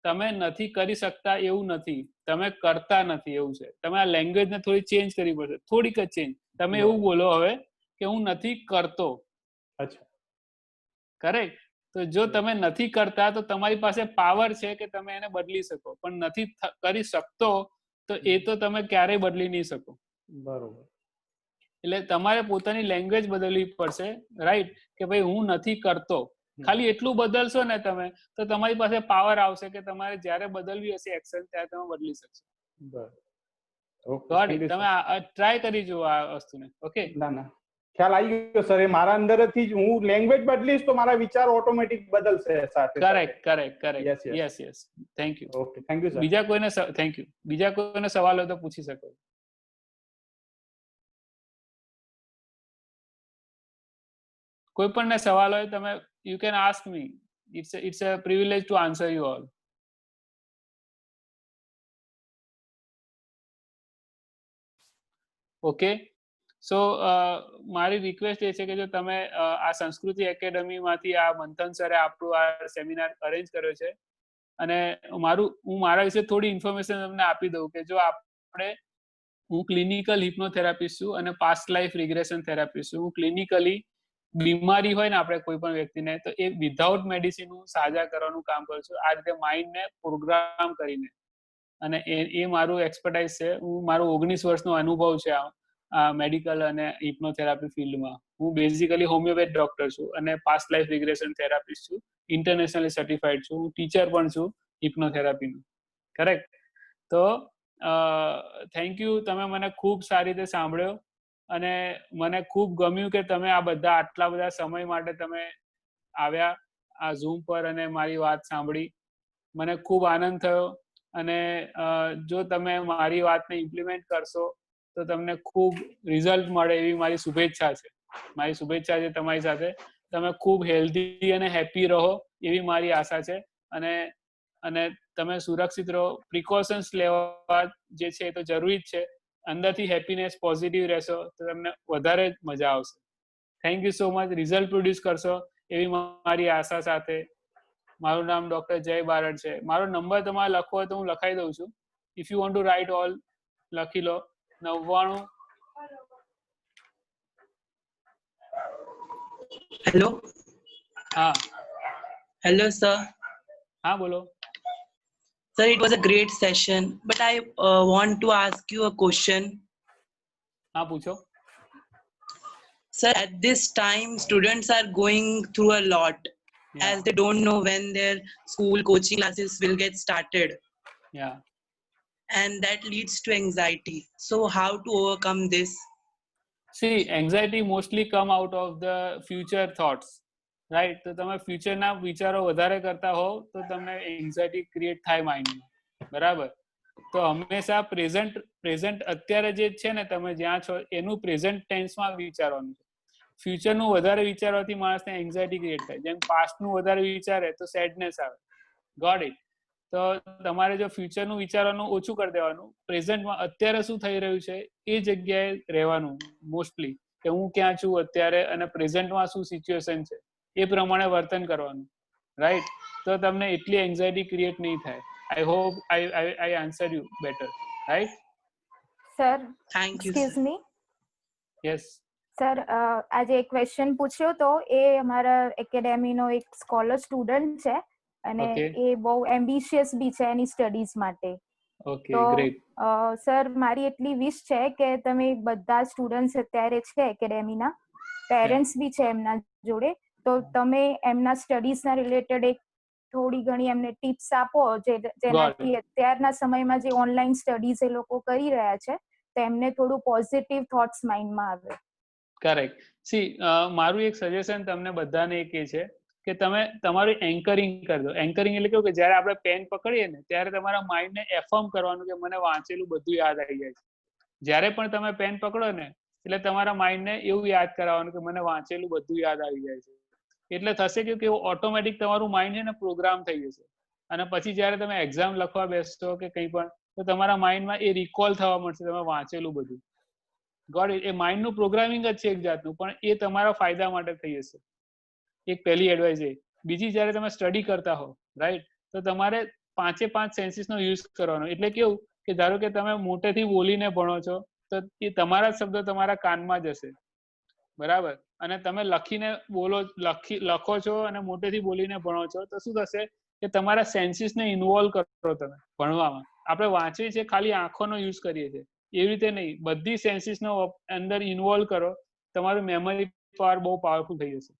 તમે નથી કરી શકતા એવું નથી, તમે કરતા નથી એવું છે. તમે આ લેંગ્વેજને થોડી ચેન્જ કરવી પડશે, થોડીક જ ચેન્જ. તમે એવું બોલો હવે કે હું નથી કરતો. અચ્છા. કરેક્ટ. તો જો તમે નથી કરતા તો તમારી પાસે પાવર છે કે તમે એને બદલી શકો, પણ નથી કરી શકતો તો એ તો તમે ક્યારેય બદલી નહીં શકો. બરોબર. એટલે તમારે પોતાની લેંગ્વેજ બદલવી પડશે, રાઈટ, કે ભાઈ હું નથી કરતો. ખાલી એટલું બદલશો ને તમે, તો તમારી પાસે પાવર આવશે કે તમારે જ્યારે બદલવી હશે એક્શન, ત્યારે તમે બદલી શકશો. બરાબર. Okay, got thank it. You તમે સર. ટ્રાય કરી જુઓ આ વસ્તુને. ઓકે. ના ના, ખ્યાલ આવી ગયો સર. એ મારા અંદરથી જ હું લેંગ્વેજ બદલીશ તો મારા વિચાર ઓટોમેટિક બદલશે સાથે સાથે. Correct correct correct. Yes yes. Yes yes. Thank you. Okay, thank you sir. બીજા કોઈને થેન્ક યુ. બીજા કોઈને સવાલ હોય તો પૂછી શકો. કોઈ પણ સવાલ હોય તમે, you can ask me. It's a privilege to answer you all. Okay. So મારી રિક્વેસ્ટ એ છે કે જો તમે આ સંસ્કૃતિ એકેડમીમાંથી આ મંથન સરે આપણું આ સેમિનાર અરેન્જ કર્યો છે, અને હું મારા વિશે થોડી ઇન્ફોર્મેશન તમને આપી દઉં કે જો આપણે, હું ક્લિનિકલ હિપ્નોથેરાપિસ્ટ છું અને પાસ્ટ લાઈફ રિગ્રેશન થેરાપિસ્ટ છું. હું ક્લિનિકલી બીમારી હોય ને આપણે કોઈ પણ વ્યક્તિને, તો એ વિધાઉટ મેડિસિન હું સાજા કરવાનું કામ કરું છું, આ રીતે માઇન્ડને પ્રોગ્રામ કરીને. અને એ મારું એક્સપર્ટાઇઝ છે. હું મારો 19 વર્ષનો અનુભવ છે આ મેડિકલ અને હિપ્નોથેરાપી ફિલ્ડમાં. હું બેઝિકલી હોમિયોપેથ ડોક્ટર છું અને પાસ્ટ લાઈફ રિગ્રેશન થેરાપિસ્ટ છું, ઇન્ટરનેશનલી સર્ટિફાઈડ છું. હું ટીચર પણ છું હિપ્નોથેરાપીનું. કરેક્ટ. તો થેન્ક યુ, તમે મને ખૂબ સારી રીતે સાંભળ્યો. અને મને ખૂબ ગમ્યું કે તમે આ બધા આટલા બધા સમય માટે તમે આવ્યા આ ઝૂમ પર અને મારી વાત સાંભળી. મને ખૂબ આનંદ થયો અને જો તમે મારી વાતને ઇમ્પ્લિમેન્ટ કરશો તો તમને ખૂબ રિઝલ્ટ મળે એવી મારી શુભેચ્છા છે. મારી શુભેચ્છા છે તમારી સાથે. તમે ખૂબ હેલ્ધી અને હેપી રહો એવી મારી આશા છે. અને તમે સુરક્ષિત રહો. પ્રિકોશન્સ લેવા જે છે એ તો જરૂરી જ છે. અંદરથી હેપીનેસ પોઝિટિવ રહેશો તો તમને વધારે જ મજા આવશે. Thank you so much. Result produce કરશો એવી મારી આશા સાથે. મારું નામ ડોક્ટર જય બારડ છે. મારો નંબર તમારે લખવો હોય તો હું લખાઈ દઉં છું. If you want to write all લખી લો. 99. Hello. હા Hello, sir. હા બોલો. Sir, it was a great session, but I want to ask you a question. હા પૂછો. Sir, at this time, students are going through a lot Yeah. as they don't know when their school coaching classes will get started. Yeah. And that leads to anxiety. So how to overcome this? See, anxiety mostly come out of the future thoughts, right? તો તમે ફ્યુચરના વિચારો વધારે કરતા હો તો તમને anxiety create થાય માઇન્ડમાં, બરાબર? તો હંમેશા પ્રેઝન્ટ અત્યારે જે છે ને તમે જ્યાં છો એનું પ્રેઝન્ટ ટેન્સમાં વિચારવાનું છે. ફ્યુચરનું વધારે વિચારવાથી માણસને એન્ઝાયટી ક્રિએટ થાય. જેમ પાસ્ટનું વધારે વિચારે તો સેડનેસ આવે. Got it? તો તમારે જો ફ્યુચરનું વિચારવાનું ઓછું કરી દેવાનું, પ્રેઝન્ટમાં અત્યારે શું થઈ રહ્યું છે એ જગ્યાએ રહેવાનું મોસ્ટલી, કે હું ક્યાં છું અત્યારે અને પ્રેઝન્ટમાં શું સિચ્યુએશન છે એ પ્રમાણે વર્તન કરવાનું, રાઈટ? તો તમને એટલી એન્ઝાયટી ક્રિએટ નહીં થાય. I hope I answer you better, right? Sir, Thank you, excuse sir. Me. Yes. Sir, આજે એક ક્વેશ્ચન પૂછ્યો તો એ અમારા એકેડેમીનો એક સ્કોલર સ્ટુડન્ટ છે અને Okay. એ બહુ એમ્બિશિયસ બી છે એની સ્ટડીઝ માટે. ઓકે, તો ગ્રેટ. સર, મારી એટલી વિશ છે કે તમે બધા સ્ટુડન્ટ્સ અત્યારે છે એકેડેમીના, પેરેન્ટ્સ બી છે એમના જોડે, તો તમે એમના સ્ટડીઝના રિલેટેડ એક થોડી ઘણી એમને ટિપ્સ આપો જેનાથી અત્યારના સમયમાં જે ઓનલાઈન સ્ટડીઝ એ લોકો કરી રહ્યા છે તો એમને થોડું પોઝિટિવ થોટ્સ માઇન્ડમાં આવે. કરેક્ટ. સી, મારું એક સજેશન તમને બધાને એક એ છે કે તમે તમારું એન્કરિંગ કરી દો. એન્કરિંગ એટલે કેવું કે જ્યારે આપણે પેન પકડીએ ને ત્યારે તમારા માઇન્ડને એફર્મ કરવાનું કે મને વાંચેલું બધું યાદ આવી જાય છે. જ્યારે પણ તમે પેન પકડો ને એટલે તમારા માઇન્ડને એવું યાદ કરાવવાનું કે મને વાંચેલું બધું યાદ આવી જાય છે. એટલે થશે કે ઓટોમેટિક તમારું માઇન્ડ છે ને પ્રોગ્રામ થઈ જશે. અને પછી જ્યારે તમે એક્ઝામ લખવા બેસશો કે કંઈ પણ તો તમારા માઇન્ડમાં એ રિકોલ થવા મળશે તમે વાંચેલું બધું. God it? એ માઇન્ડનું પ્રોગ્રામિંગ જ છે એક જાતનું, પણ એ તમારા ફાયદા માટે થઈ જશે. એક પહેલી એડવાઇસ એ. બીજી, જ્યારે તમે સ્ટડી કરતા હો, રાઈટ, તો તમારે 5 સેન્સીસનો યુઝ કરવાનો. એટલે કેવું કે ધારો કે તમે મોટેથી બોલીને ભણો છો તો એ તમારા શબ્દો તમારા કાનમાં જશે, બરાબર? અને તમે લખીને લખો છો અને મોટેથી બોલીને ભણો છો તો શું થશે કે તમારા સેન્સીસને ઇન્વોલ્વ કરો તમે ભણવામાં. આપણે વાંચીએ છીએ ખાલી આંખોનો યુઝ કરીએ છીએ, એવી રીતે નહીં, બધી સેન્સીસનો અંદર ઇન્વોલ્વ કરો. તમારું મેમરી પાવર બહુ પાવરફુલ થઈ જશે.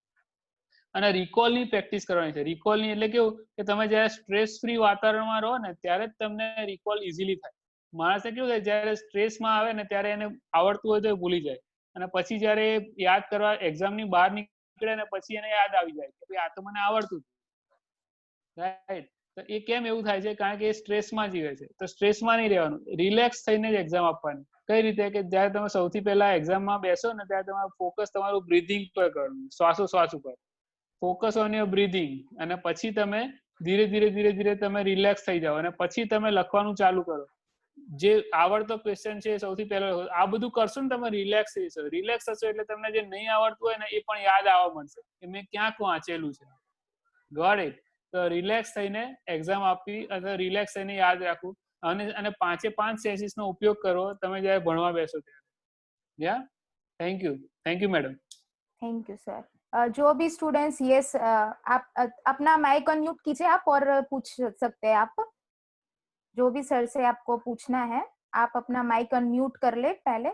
અને રિકોલની પ્રેક્ટિસ કરવાની છે. રિકોલની એટલે કેવું કે તમે જ્યારે સ્ટ્રેસ ફ્રી વાતાવરણમાં રહો ને ત્યારે જ તમને રિકોલ ઇઝીલી થાય. માણસને કેવું થાય જ્યારે સ્ટ્રેસમાં આવે ને ત્યારે એને આવડતું હોય તો એ ભૂલી જાય, અને પછી જ્યારે યાદ કરવા એક્ઝામની બહાર નીકળે ને પછી એને યાદ આવી જાય કે ભાઈ આ તો મને આવડતું, રાઈટ? તો એ કેમ એવું થાય છે? કારણ કે એ સ્ટ્રેસમાં જીવે છે. તો સ્ટ્રેસમાં નહીં રહેવાનું, રિલેક્સ થઈને જ એક્ઝામ આપવાની. કઈ રીતે? કે જ્યારે તમે સૌથી પહેલા એક્ઝામમાં બેસો ને ત્યારે તમારું ફોકસ તમારું બ્રીધિંગ પર કરવાનું, શ્વાસોશ્વાસ ઉપર. Focus on your breathing. અને પછી તમે ધીરે ધીરે તમે રિલેક્સ થઈ જાઓ અને પછી તમે લખવાનું ચાલુ કરો. જે આવડતો ક્વેશ્ચન છે સૌથી પહેલો આ બધું કરશો ને તમે રિલેક્સ થઈ જશો. રિલેક્સ થશો એટલે તમને જે નહીં આવડતું હોય ને એ પણ યાદ આવવા મળશે કે મેં ક્યાંક વાંચેલું છે. Got it? તો રિલેક્સ થઈને એક્ઝામ આપવી અથવા રિલેક્સ થઈને યાદ રાખવું અને 5 સેન્સીસનો ઉપયોગ કરવો તમે જ્યારે ભણવા બેસો ત્યારે. Yeah, thank you madam. Thank you sir. जो भी स्टूडेंट्स, यस, आप अपना माइक अनम्यूट कीजिए आप और पूछ सकते हैं आप. जो भी सर से आपको पूछना है आप अपना माइक अनम्यूट कर ले पहले.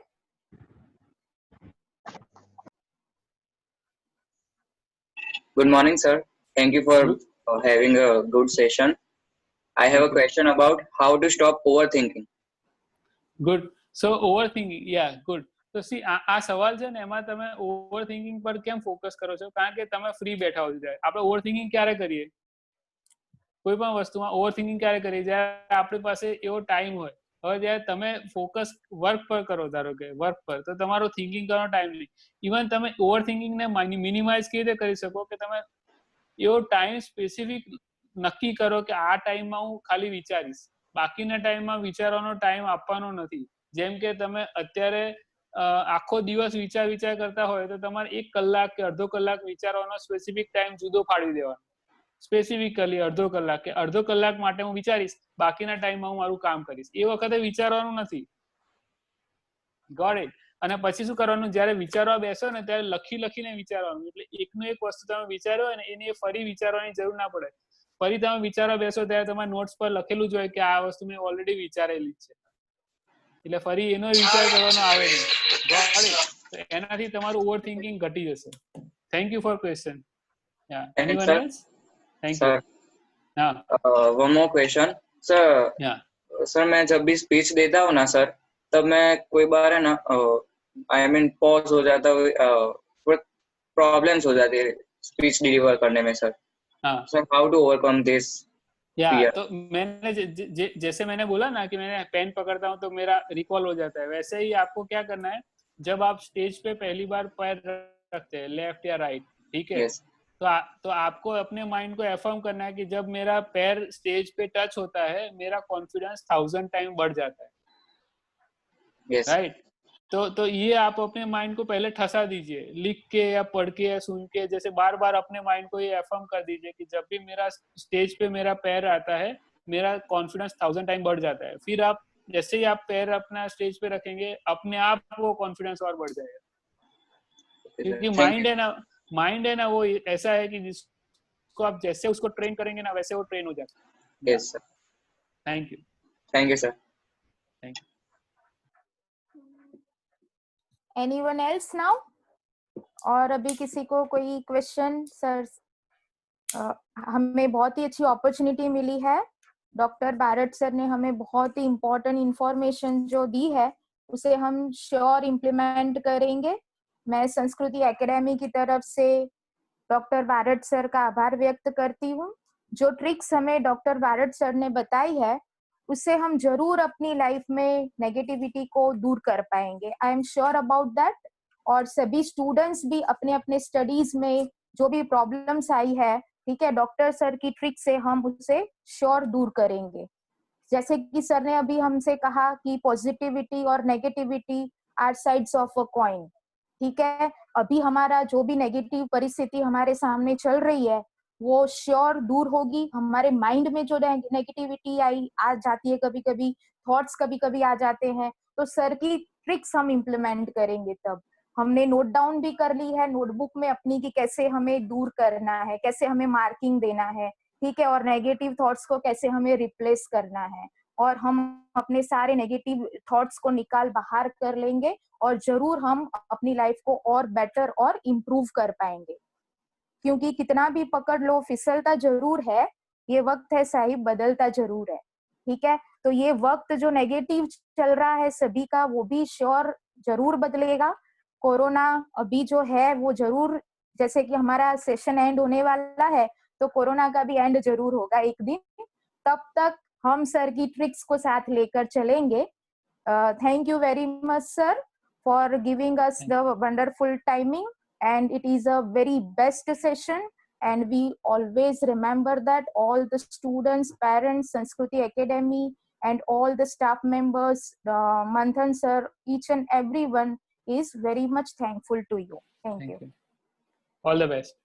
Good morning, sir. Thank you for having a good session. I have a question about how to stop overthinking. Good. So overthinking, yeah, good. તો તો સી આ સવાલ છે ને એમાં તમે ઓવર થિંકિંગ પર કેમ ફોકસ કરો છો? કારણ કે તમે ફ્રી બેઠા હો ત્યારે. આપણે ઓવર થિંકિંગ ક્યારે કરીએ? કોઈ પણ વસ્તુમાં ઓવર થિંકિંગ ક્યારે કરીએ? જ્યારે આપણી પાસે એવો ટાઈમ હોય. હવે જ્યારે તમે ફોકસ વર્ક પર કરો, ધારો કે વર્ક પર, તો તમારો થિંકિંગ કરવાનો ટાઈમ નહીં. ઇવન તમે ઓવર થિંકિંગને મિનિમાઇઝ કેવી રીતે કરી શકો કે તમે એવો ટાઈમ સ્પેસિફિક નક્કી કરો કે આ ટાઈમમાં હું ખાલી વિચારીશ, બાકીના ટાઈમમાં વિચારવાનો ટાઈમ આપવાનો નથી. જેમ કે તમે અત્યારે આખો દિવસ વિચાર કરતા હોય તો તમારે 1 કલાક કે અડધો કલાક વિચારવાનો સ્પેસિફિક ટાઈમ જુદો ફાળવી દેવાનો. સ્પેસિફિકલી અડધો કલાક માટે હું વિચારીશ, બાકીના ટાઈમમાં હું મારું કામ કરીશ. એ વખતે વિચારવાનું નથી. Got it? અને પછી શું કરવાનું? જ્યારે વિચારવા બેસો ને ત્યારે લખીને વિચારવાનું. એટલે એકનું એક વસ્તુ તમે વિચાર્યો હોય ને એની ફરી વિચારવાની જરૂર ના પડે. ફરી તમે વિચારવા બેસો ત્યારે તમારા નોટ્સ પર લખેલું જ હોય કે આ વસ્તુ મેં ઓલરેડી વિચારેલી છે, એટલે ફરી એનો વિચાર કરવાનો આવે નહીં. Got it? તો એનાથી તમારું ઓવર થિંકિંગ ઘટી જશે. Thank you for question. Anyone else? Thank you. हाँ. One more question sir. Sir मैं जब भी स्पीच देता हूँ ना सर, तब मैं कोई बार है ना आई मीन पॉज हो जाता है, प्रॉब्लम्स हो जाती है स्पीच डिलीवर करने में सर. हाँ. Sir how to overcome this? तो मैंने जैसे मैंने बोला ना कि मैंने पेन पकड़ता हूँ तो मेरा रिकॉल हो जाता है, वैसे ही आपको क्या करना है जब आप स्टेज पे पहली बार पैर रखते हैं, लेफ्ट या राइट, ठीक है? yes. तो आपको अपने माइंड को एफर्म करना है कि जब मेरा पैर स्टेज पे टच होता है मेरा कॉन्फिडेंस 1000 टाइम बढ़ जाता है. yes. राइट? तो ये आप अपने माइंड को पहले ठसा दीजिए, लिख के या पढ़ के या सुन के, जैसे बार बार अपने माइंड को ये एफर्म कर दीजिए कि जब भी मेरा स्टेज पे मेरा पैर आता है मेरा कॉन्फिडेंस 1000 टाइम बढ़ जाता है. फिर आप जैसे ही आप पैर अपना स्टेज पे रखेंगे अपने आप वो कॉन्फिडेंस और बढ़ जाएगा. क्योंकि माइंड है ना वो ऐसा है कि जिसको आप जैसे उसको ट्रेन करेंगे ना वैसे वो ट्रेन हो जाता है. Yes sir. Thank you. Thank you sir. Thank you. Anyone else now? और अभी किसी को कोई क्वेश्चन? सर हमें बहुत ही अच्छी अपॉर्चुनिटी मिली है. डॉक्टर बारट सर ने हमें बहुत ही इम्पोर्टेंट इंफॉर्मेशन जो दी है उसे हम श्योर इम्प्लीमेंट करेंगे. मैं संस्कृति एकेडमी की तरफ से डॉक्टर बारट सर का आभार व्यक्त करती हूँ. जो ट्रिक्स हमें डॉक्टर बारट सर ने बताई है उससे हम जरूर अपनी लाइफ में नेगेटिविटी को दूर कर पाएंगे. I am sure about that. और सभी स्टूडेंट्स भी अपने अपने स्टडीज में जो भी प्रॉब्लम्स आई है, ठीक है, डॉक्टर सर की ट्रिक से हम उसे श्योर दूर करेंगे. जैसे कि सर ने अभी हमसे कहा कि पॉजिटिविटी और negativity are sides of a coin. ठीक है, अभी हमारा जो भी नेगेटिव परिस्थिति हमारे सामने चल रही है वो श्योर दूर होगी. हमारे माइंड में जो नेगेटिविटी आ जाती है, कभी कभी थॉट्स कभी कभी आ जाते हैं, तो सर की ट्रिक्स हम इम्प्लीमेंट करेंगे. तब हमने नोट डाउन भी कर ली है नोटबुक में अपनी कि कैसे हमें दूर करना है, कैसे हमें मार्किंग देना है, ठीक है, और नेगेटिव थॉट्स को कैसे हमें रिप्लेस करना है. और हम अपने सारे नेगेटिव थॉट्स को निकाल बाहर कर लेंगे और जरूर हम अपनी लाइफ को और बेटर और इम्प्रूव कर पाएंगे. क्योंकि कितना भी पकड़ लो फिसलता जरूर है. ये वक्त है साहिब, बदलता जरूर है. ठीक है, तो ये वक्त जो नेगेटिव चल रहा है सभी का वो भी श्योर जरूर बदलेगा. कोरोना अभी जो है वो जरूर, जैसे कि हमारा सेशन एंड होने वाला है तो कोरोना का भी एंड जरूर होगा एक दिन. तब तक हम सर की ट्रिक्स को साथ लेकर चलेंगे. Thank you very much sir for giving us the wonderful timing, and it is a very best session, and we always remember that all the students, parents, Sanskriti Academy and all the staff members, Manthan sir, each and everyone is very much thankful to you. Thank you. All the best.